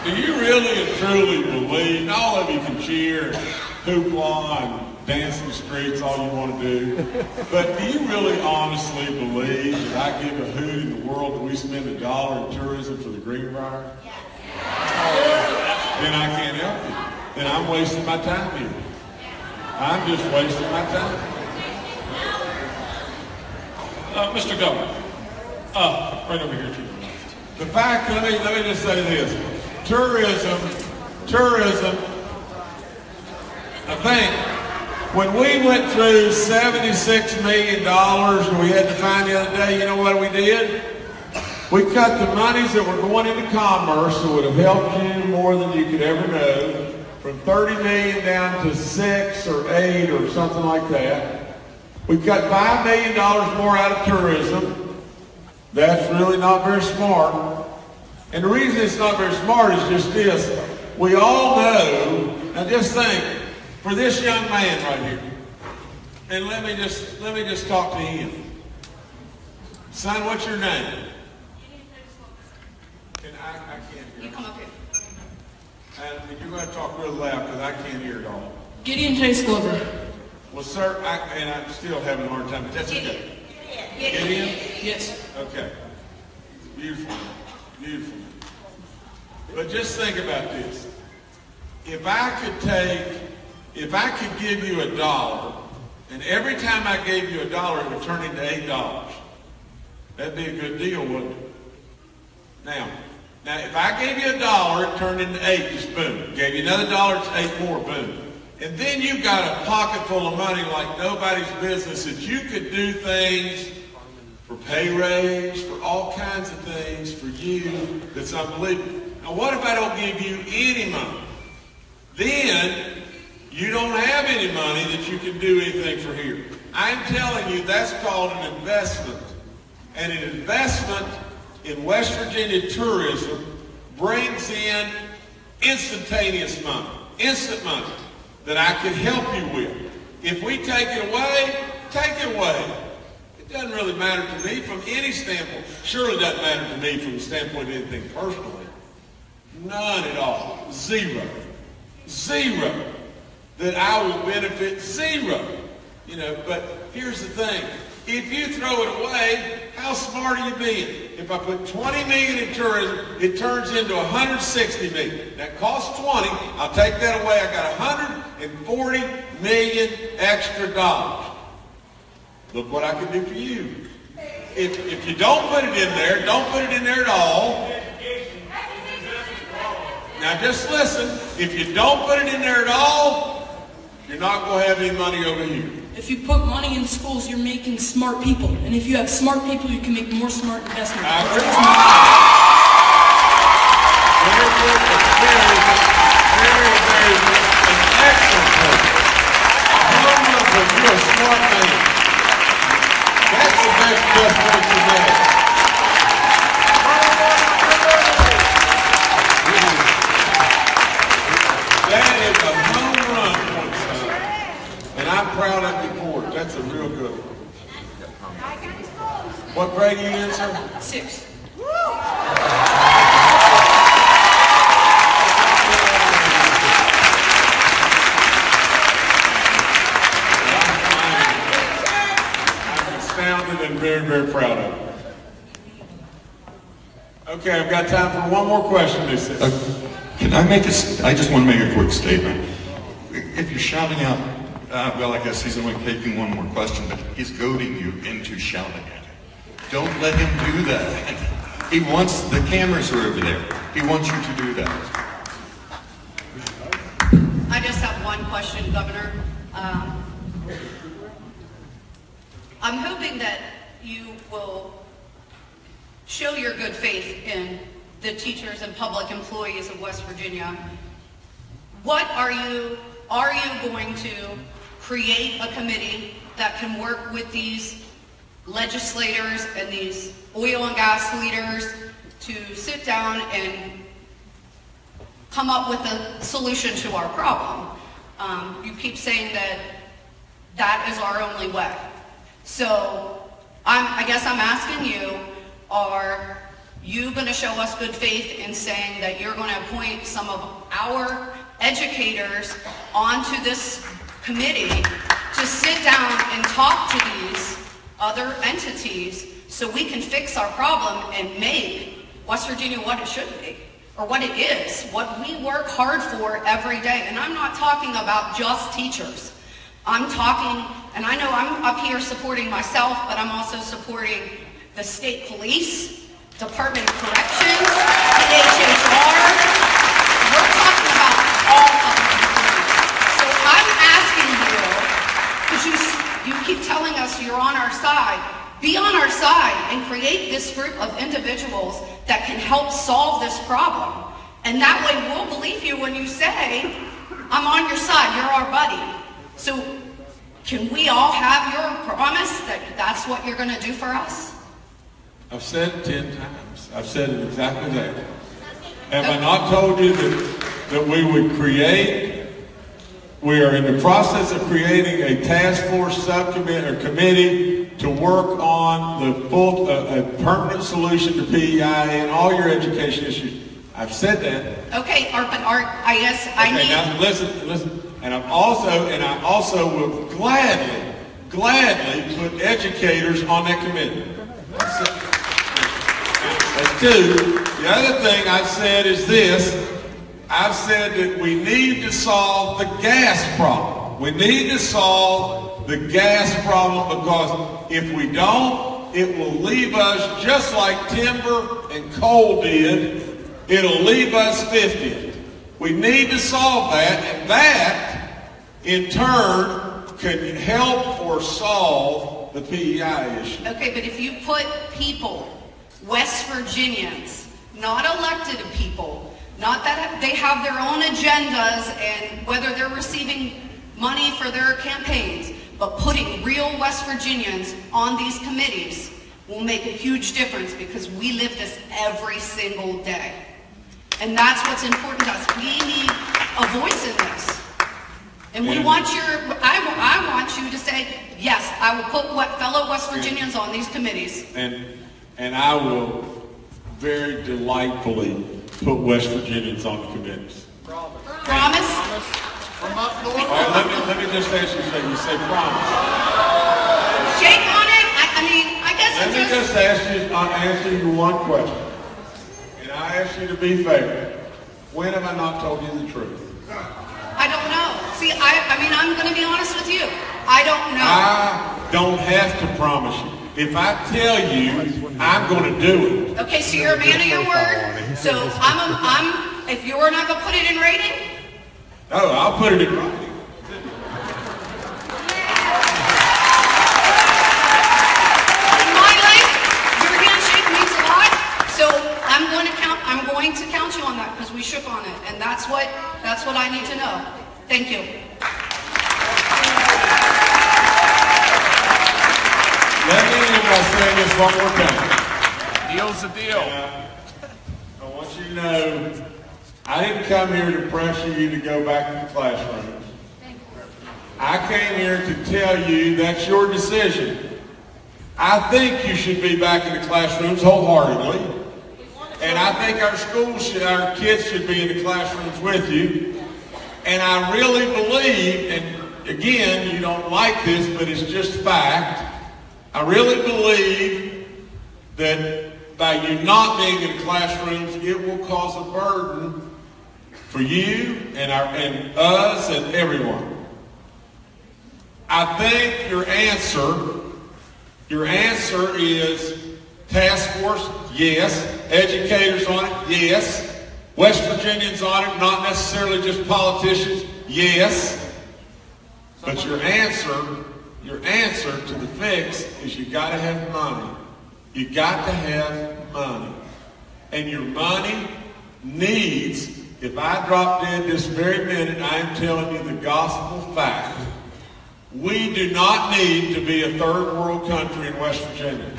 Speaker 2: Do you really and truly believe, all of you can cheer, hoopla, and dance in the streets all you want to do, but do you really honestly believe that I give a hoot in the world that we spend $1 in tourism for the Greenbrier? Yes. Then I can't help you. Then I'm wasting my time here. I'm just wasting my time.
Speaker 11: Mr. Governor, right over here to the left.
Speaker 2: The fact, let me just say this. Tourism, I think, when we went through $76 million and we had to find the other day, you know what we did? We cut the monies that were going into commerce that would have helped you more than you could ever know, from $30 million down to 6 or 8 or something like that. We cut $5 million more out of tourism. That's really not very smart. And the reason it's not very smart is just this. We all know, now just think, for this young man right here, and let me just talk to him. Son, what's your name? And I can't hear.
Speaker 4: You come up here.
Speaker 2: And you're going to talk real loud because I can't hear it all.
Speaker 10: Gideon Chase Glover.
Speaker 2: Well, sir, I'm still having a hard time, but that's okay. Gideon?
Speaker 10: Yes.
Speaker 2: Okay. Beautiful. Beautiful. But just think about this. If I could give you $1, and every time I gave you $1, it would turn into $8. That'd be a good deal, wouldn't it? Now, if I gave you $1, it turned into 8, just boom. Gave you another $1, it's 8 more, boom. And then you got a pocket full of money like nobody's business that you could do things for pay raise, for all kinds of things for you that's unbelievable. Now, what if I don't give you any money? Then you don't have any money that you can do anything for here. I'm telling you, that's called an investment. And an investment in West Virginia tourism brings in instantaneous money, instant money that I can help you with. If we take it away, take it away. It doesn't really matter to me from any standpoint. Surely it doesn't matter to me from the standpoint of anything personally. None at all. Zero. Zero. That I will benefit, zero. You know, but here's the thing. If you throw it away, how smart are you being? If I put $20 million in tourism, it turns into $160 million. That costs $20. I'll take that away. I got $140 million extra dollars. Look what I can do for you. If you don't put it in there, don't put it in there at all. Now just listen. If you don't put it in there at all, you're not going to have any money over here.
Speaker 10: If you put money in schools, you're making smart people. And if you have smart people, you can make more smart investments.
Speaker 2: I agree. Very good. Very, very good. An excellent person. You're a smart man. That's the best justice you have. That is a home run, one son. And I'm proud of you for it. That's a real good one. What grade are you in, sir?
Speaker 10: 6.
Speaker 12: reminded and very, very proud of. Okay, I've got time for one more question, Ms.
Speaker 13: Can I make I just want to make a quick statement. If you're shouting out, well, I guess he's only taking one more question, but he's goading you into shouting at him. Don't let him do that. He wants, the cameras are over there. He wants you to do that.
Speaker 4: I just have one question, Governor. I'm hoping that you will show your good faith in the teachers and public employees of West Virginia. What are you going to create a committee that can work with these legislators and these oil and gas leaders to sit down and come up with a solution to our problem? You keep saying that that is our only way. So I guess I'm asking you, are you going to show us good faith in saying that you're going to appoint some of our educators onto this committee to sit down and talk to these other entities so we can fix our problem and make West Virginia what it should be, or what it is, what we work hard for every day? And I'm not talking about just teachers. I'm talking, and I know I'm up here supporting myself, but I'm also supporting the state police, Department of Corrections, DHHR. We're talking about all public employees. So I'm asking you, because you keep telling us you're on our side, be on our side and create this group of individuals that can help solve this problem. And that way we'll believe you when you say, I'm on your side, you're our buddy. So can we all have your promise that that's what you're going to do for us?
Speaker 12: I've said it 10 times. I've said it exactly that. Have I not told you that we would create, we are in the process of creating a task force subcommittee or committee to work on the full, a permanent solution to PEI and all your education issues. I've said that.
Speaker 4: Okay, but I guess I need...
Speaker 12: Now listen. And I also will gladly put educators on that committee. That's two. The other thing I've said is this. I've said that we need to solve the gas problem. We need to solve the gas problem because if we don't, it will leave us just like timber and coal did. It'll leave us 50th. We need to solve that, and that in turn can help or solve the PEI issue.
Speaker 4: Okay, but if you put people, West Virginians, not elected people, not that they have their own agendas and whether they're receiving money for their campaigns, but putting real West Virginians on these committees will make a huge difference because we live this every single day. And that's what's important to us. We need a voice in this. And we want I want you to say, yes, I will put fellow West Virginians on these committees.
Speaker 12: And I will very delightfully put West Virginians on the committees.
Speaker 4: Promise?
Speaker 9: From up north.
Speaker 12: Let me just ask you something. You say promise.
Speaker 4: Shake on it? I guess
Speaker 12: Let me just answer you one question. And I ask you to be fair. When have I not told you the truth?
Speaker 4: I don't know. See, I'm going to be honest with you. I don't know.
Speaker 12: I don't have to promise you. If I tell you, I'm going to do it.
Speaker 4: Okay, so you're a man of your word. So if you're not going to put it in writing?
Speaker 12: No, I'll put it in writing.
Speaker 4: In my life, your handshake means a lot. So I'm going to count you on that because we shook on it, and that's what I need to know. Thank you.
Speaker 12: Let me end by saying this one more time.
Speaker 3: Deal's a deal.
Speaker 12: I want you to know, I didn't come here to pressure you to go back to the classroom. I came here to tell you that's your decision. I think you should be back in the classrooms wholeheartedly. And I think our kids should be in the classrooms with you. And I really believe, and again, you don't like this, but it's just fact, I really believe that by you not being in classrooms, it will cause a burden for you and us and everyone. I think your answer is task force, yes. Educators on it, yes. West Virginians on it, not necessarily just politicians, yes. But your answer to the fix is you got to have money. You got to have money. And your money needs, if I drop dead this very minute, I am telling you the gospel fact. We do not need to be a third world country in West Virginia.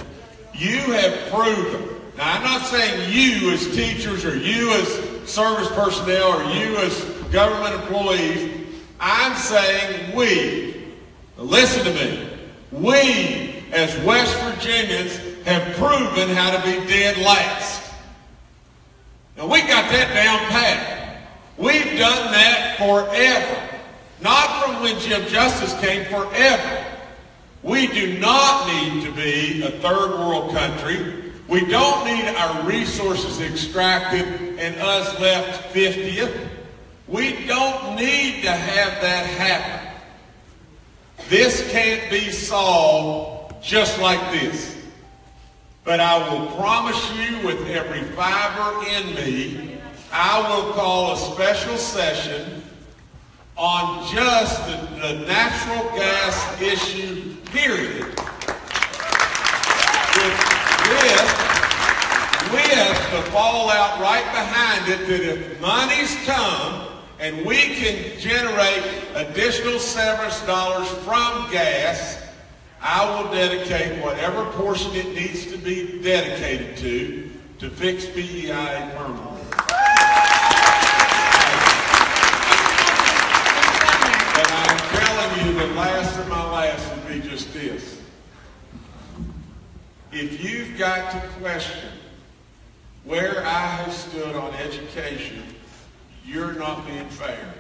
Speaker 12: You have proven. Now, I'm not saying you as teachers or you as service personnel or you as government employees. I'm saying we. Now listen to me. We as West Virginians have proven how to be dead last. Now, we got that down pat. We've done that forever. Not from when Jim Justice came, forever. We do not need to be a third world country. We don't need our resources extracted and us left 50th. We don't need to have that happen. This can't be solved just like this. But I will promise you with every fiber in me, I will call a special session on just the natural gas issue, period. With the fallout right behind it, that if monies come and we can generate additional severance dollars from gas, I will dedicate whatever portion it needs to be dedicated to fix BEI permanently. And I'm telling you, the last of my last would be just this. If you've got to question where I have stood on education, you're not being fair.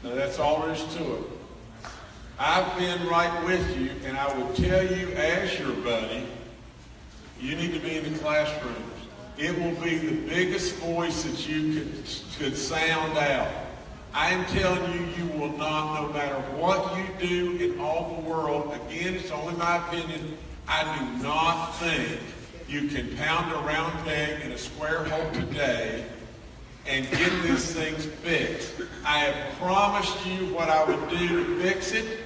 Speaker 12: Now, that's all there is to it. I've been right with you, and I would tell you as your buddy, you need to be in the classrooms. It will be the biggest voice that you could sound out. I am telling you, you will not, no matter what you do in all the world, again, it's only my opinion, I do not think you can pound a round peg in a square hole today and get these things fixed. I have promised you what I would do to fix it,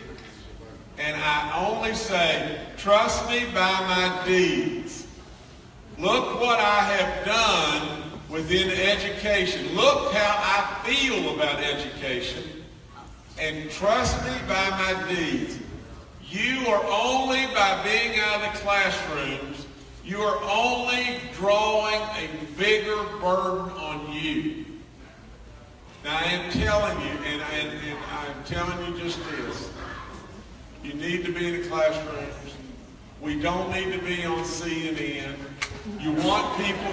Speaker 12: and I only say, trust me by my deeds. Look what I have done within education. Look how I feel about education, and trust me by my deeds. You are only, by being out of the classrooms, you are only drawing a bigger burden on you. Now, I am telling you, and I'm telling you just this. You need to be in the classrooms. We don't need to be on CNN. You want people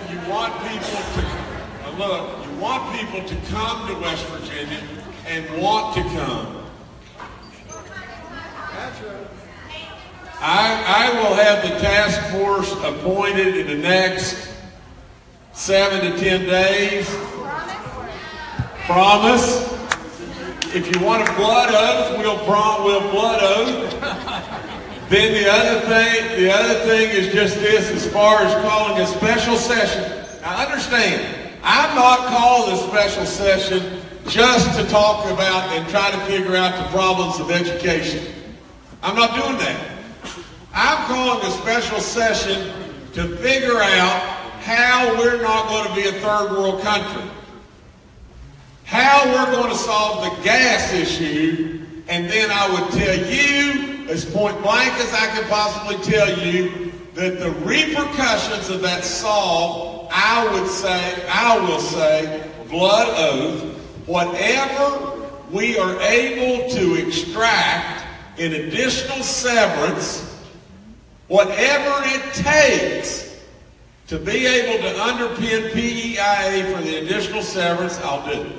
Speaker 12: to come to West Virginia and want to come. I will have the task force appointed in the next 7 to 10 days. Promise. If you want a blood oath, we'll blood oath. Then the other thing is just this, as far as calling a special session. Now understand, I'm not calling a special session just to talk about and try to figure out the problems of education. I'm not doing that. I'm calling a special session to figure out how we're not going to be a third world country. How we're going to solve the gas issue, and then I would tell you, as point blank as I could possibly tell you, that the repercussions of that solve, I will say, blood oath, whatever we are able to extract in additional severance, whatever it takes to be able to underpin PEIA for the additional severance, I'll do it.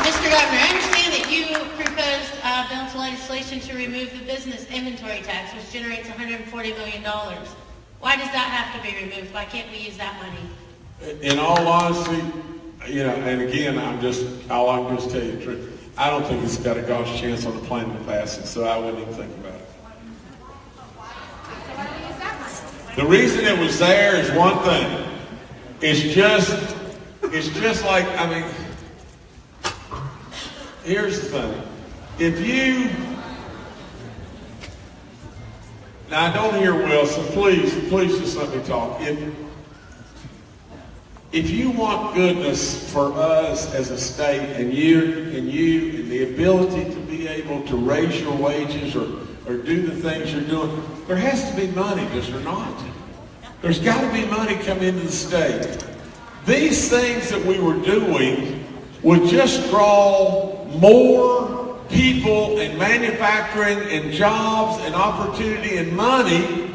Speaker 8: Mr. Governor, I understand that you proposed
Speaker 14: legislation to remove the business inventory tax, which generates $140 million. Why does that have to be removed? Why can't we use that money?
Speaker 12: In all honesty, you know, and again, I can just tell you the truth. I don't think it's got a gosh chance on the planet of passing, so I wouldn't even think about it. The reason it was there is one thing. It's just like, I mean, here's the thing. If you, now I don't hear Wilson, please just let me talk. If you want goodness for us as a state and you and the ability to be able to raise your wages or do the things you're doing, there has to be money, does there not? There's got to be money come into the state. These things that we were doing would just draw more people and manufacturing and jobs and opportunity and money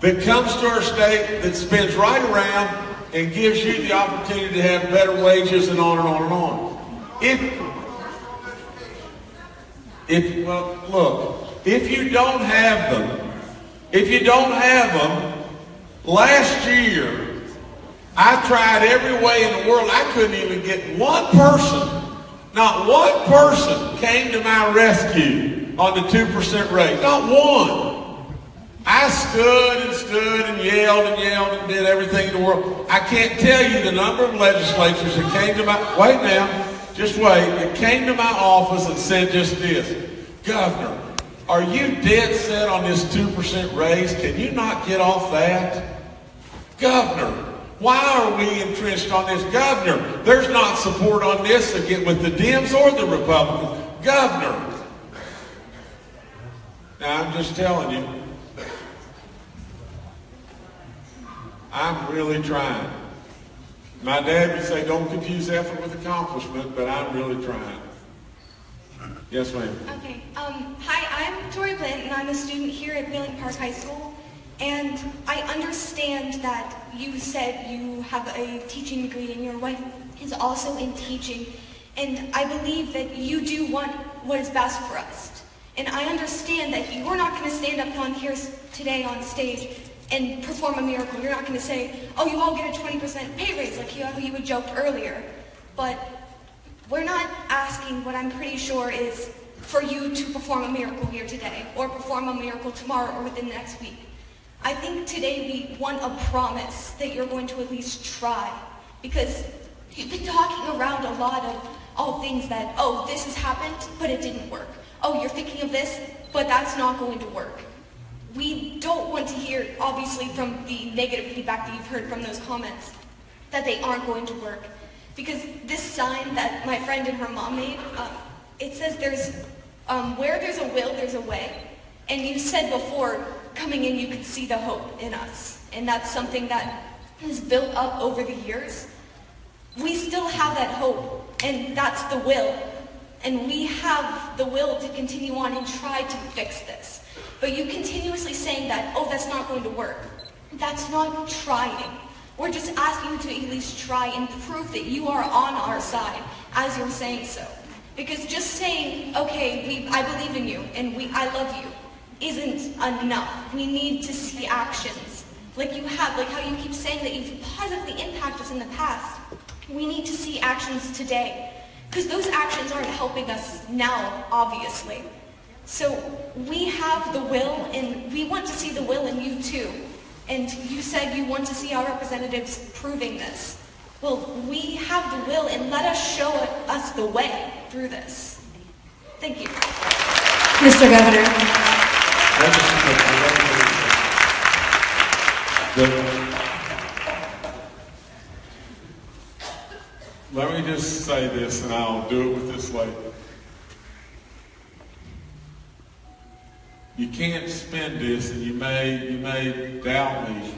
Speaker 12: that comes to our state that spins right around and gives you the opportunity to have better wages and on and on and on. Well, look, if you don't have them, last year, I tried every way in the world. I couldn't even get one person, not one person came to my rescue on the 2% rate. Not one. I stood and yelled and did everything in the world. I can't tell you the number of legislators that came to my, wait now, just wait, that came to my office and said just this, Governor, are you dead set on this 2% raise? Can you not get off that? Governor, why are we entrenched on this? Governor, there's not support on this again with the Dems or the Republicans. Governor. Now, I'm just telling you, I'm really trying. My dad would say, don't confuse effort with accomplishment, but I'm really trying. Yes, ma'am.
Speaker 15: Okay. Hi, I'm Tori Blant, and I'm a student here at Wheeling Park High School. And I understand that you said you have a teaching degree and your wife is also in teaching. And I believe that you do want what is best for us. And I understand that you're not going to stand up on here today on stage and perform a miracle. You're not going to say, oh, you all get a 20% pay raise like you had joked earlier. But we're not asking, what I'm pretty sure is for you to perform a miracle here today or perform a miracle tomorrow or within the next week. I think today we want a promise that you're going to at least try, because you've been talking around a lot of all things that, oh, this has happened, but it didn't work. Oh, you're thinking of this, but that's not going to work. We don't want to hear, obviously, from the negative feedback that you've heard from those comments, that they aren't going to work. Because this sign that my friend and her mom made, it says where there's a will, there's a way. And you said before, coming in, you could see the hope in us. And that's something that has built up over the years. We still have that hope, and that's the will. And we have the will to continue on and try to fix this. But you continuously saying that, oh, that's not going to work. That's not trying. We're just asking you to at least try and prove that you are on our side as you're saying so. Because just saying, okay, I believe in you and I love you, isn't enough. We need to see actions. Like you have, like how you keep saying that you've positively impacted us in the past. We need to see actions today. Because those actions aren't helping us now, obviously. So we have the will, and we want to see the will in you too. And you said you want to see our representatives proving this. Well, we have the will, and let us show us the way through this. Thank you.
Speaker 7: Mr. Governor.
Speaker 12: Let me just say this, and I'll do it with this lady. You can't spend this, and you may doubt me.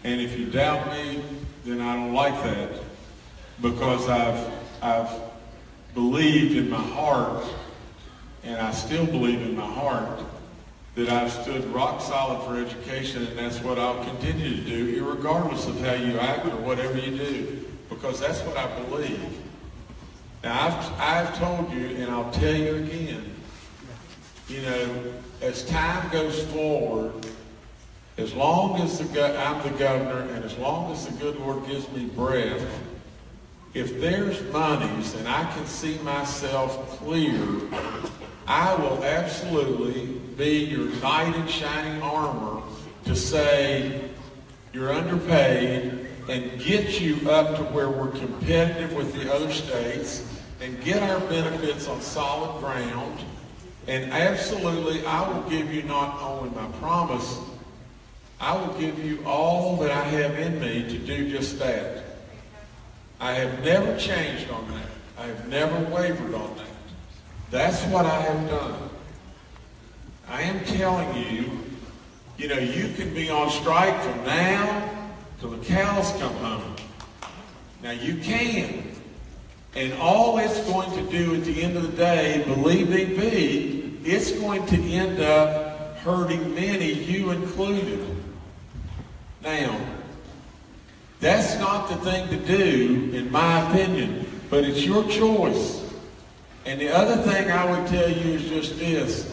Speaker 12: And if you doubt me, then I don't like that, because I've believed in my heart, and I still believe in my heart, that I've stood rock solid for education, and that's what I'll continue to do, irregardless of how you act or whatever you do, because that's what I believe. Now, I've told you, and I'll tell you again,
Speaker 2: you know, as time goes forward, as long as I'm the governor and as long as the good Lord gives me breath, if there's monies and I can see myself clear, I will absolutely be your knight in shining armor to say you're underpaid and get you up to where we're competitive with the other states and get our benefits on solid ground. And absolutely, I will give you not only my promise, I will give you all that I have in me to do just that. I have never changed on that. I have never wavered on that. That's what I have done. I am telling you, you know, you can be on strike from now till the cows come home. Now you can. And all it's going to do at the end of the day, believe me, it's going to end up hurting many, you included. Now, that's not the thing to do, in my opinion, but it's your choice. And the other thing I would tell you is just this.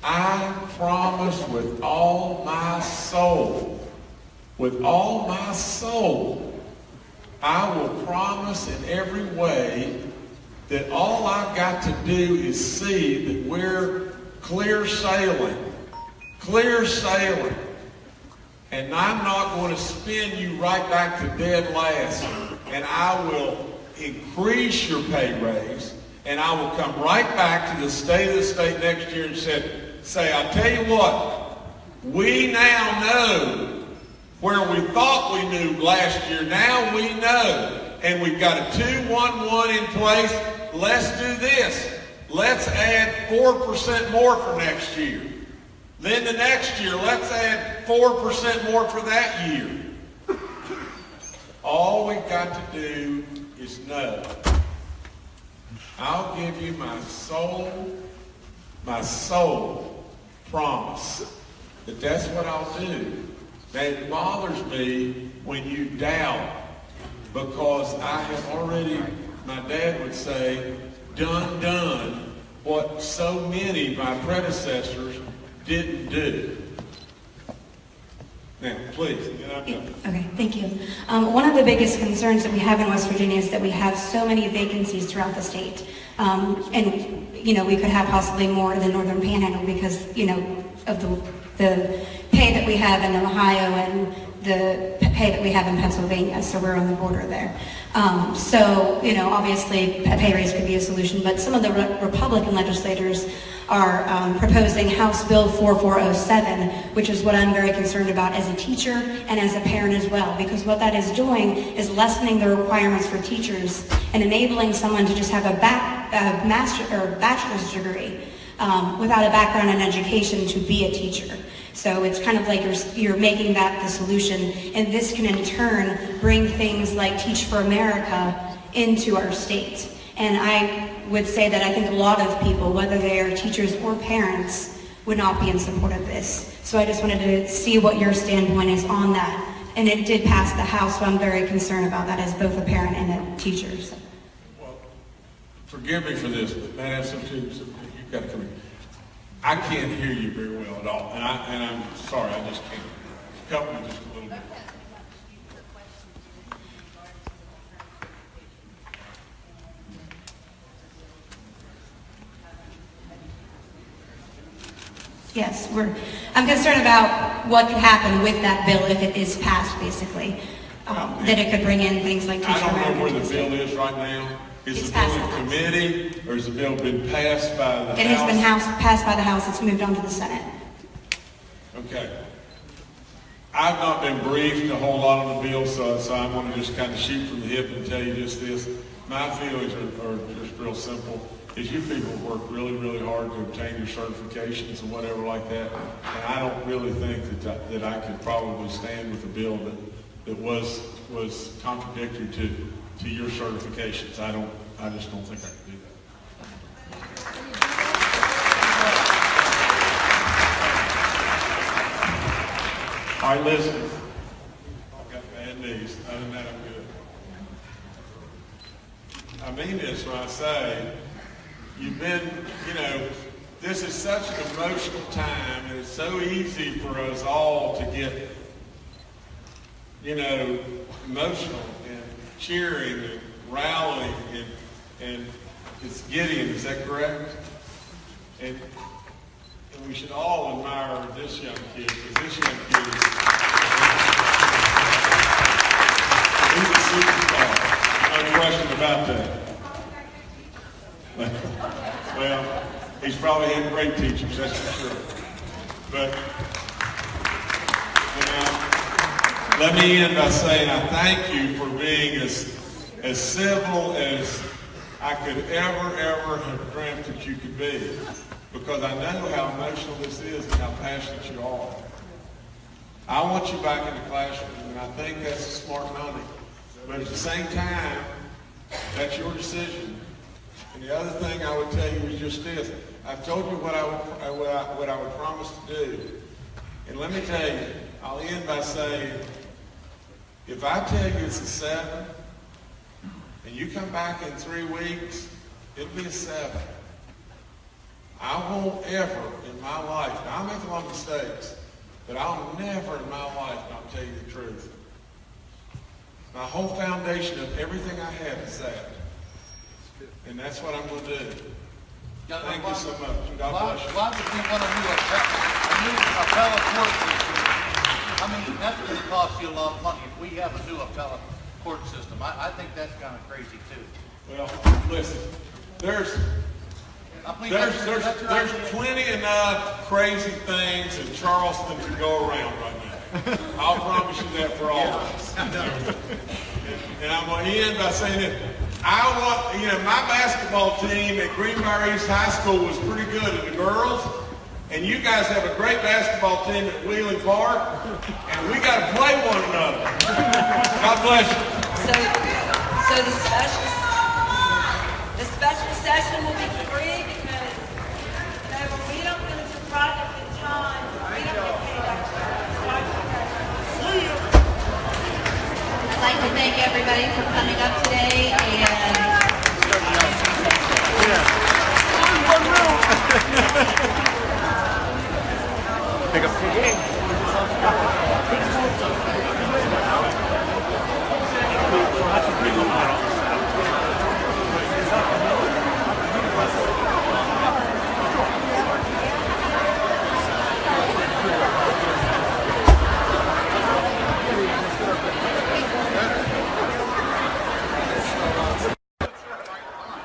Speaker 2: I promise with all my soul, I will promise in every way that all I've got to do is see that we're clear sailing. And I'm not going to spin you right back to dead last. And I will increase your pay raise. And I will come right back to the state of the state next year and say, I tell you what, we now know where we thought we knew last year. Now we know. And we've got a 2-1-1 in place. Let's do this. Let's add 4% more for next year. Then the next year, let's add 4% more for that year. All we've got to do is know. I'll give you my soul promise that that's what I'll do. Now, it bothers me when you doubt, because I have already, my dad would say, done what so many of my predecessors didn't do. Now, please, get done.
Speaker 7: Okay, thank you. One of the biggest concerns that we have in West Virginia is that we have so many vacancies throughout the state. And, you know, we could have possibly more in the Northern Panhandle because, you know, of the pay that we have in Ohio and the pay that we have in Pennsylvania, so we're on the border there. So, you know, obviously a pay raise could be a solution, but some of the Republican legislators are proposing House Bill 4407, which is what I'm very concerned about as a teacher and as a parent as well, because what that is doing is lessening the requirements for teachers and enabling someone to just have a master's or bachelor's degree without a background in education to be a teacher. So it's kind of like you're making that the solution, and this can in turn bring things like Teach for America into our state. And I would say that I think a lot of people, whether they are teachers or parents, would not be in support of this. So I just wanted to see what your standpoint is on that. And it did pass the House, so I'm very concerned about that as both a parent and a teacher. So.
Speaker 2: Well, forgive me for this, but man, that's something you've got to come in. I can't hear you very well at all, and I'm sorry, I just can't. Help me just a little bit.
Speaker 7: Yes, I'm concerned about what could happen with that bill if it is passed, basically. That it could bring in things like Teach for America.
Speaker 2: I don't know where the bill is right now. Is the bill in committee, or has the bill been passed by the House?
Speaker 7: It has been passed by the House. It's moved on to the Senate.
Speaker 2: Okay. I've not been briefed a whole lot on the bill, so I want to just kind of shoot from the hip and tell you just this. My feelings are just real simple. Is you people work really, really hard to obtain your certifications and whatever like that, and I don't really think that I could probably stand with a bill that was contradictory to your certifications. I just don't think I can do that. All right, listen. I've got bad news. Other than that, I'm good. I mean this when I say you've been, you know,
Speaker 12: this is such an emotional time, and it's so easy for us all to get, emotional and cheering and rallying, and it's Gideon, is that correct? And we should all admire this young kid, because this young kid he's a superstar. No question about that. Well, he's probably had great teachers, that's for sure. But, let me end by saying I thank you for being as civil as I could ever have dreamt that you could be. Because I know how emotional this is and how passionate you are. I want you back in the classroom, and I think that's a smart money. But at the same time, that's your decision. And the other thing I would tell you is just this. I've told you what I would promise to do. And let me tell you, I'll end by saying, if I tell you it's a 7, and you come back in 3 weeks, it'll be a 7. I won't ever in my life, now I make a lot of mistakes, but I'll never in my life not tell you the truth. My whole foundation of everything I have is that. And that's what I'm going to do. Thank you so much. God bless you.
Speaker 5: Why would we want a new appellate court system? I mean, that's going to cost you a lot of money if we have a new appellate court system. I think that's kind of crazy too.
Speaker 12: Well, listen, there's plenty enough crazy things in Charleston to go around right now. I'll promise you that for all of us. And I'm going to end by saying this. My basketball team at Greenbrier East High School was pretty good at the girls. And you guys have a great basketball team at Wheeling Park. And we got to play one another. God bless you.
Speaker 1: So the special session will be free because whenever we don't finish the project in time, we don't get paid extra.
Speaker 14: I'd like to thank everybody for coming up today and
Speaker 9: Pick up the game.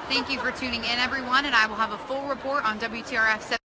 Speaker 16: Thank you for tuning in, everyone, and I will have a full report on WTRF 7.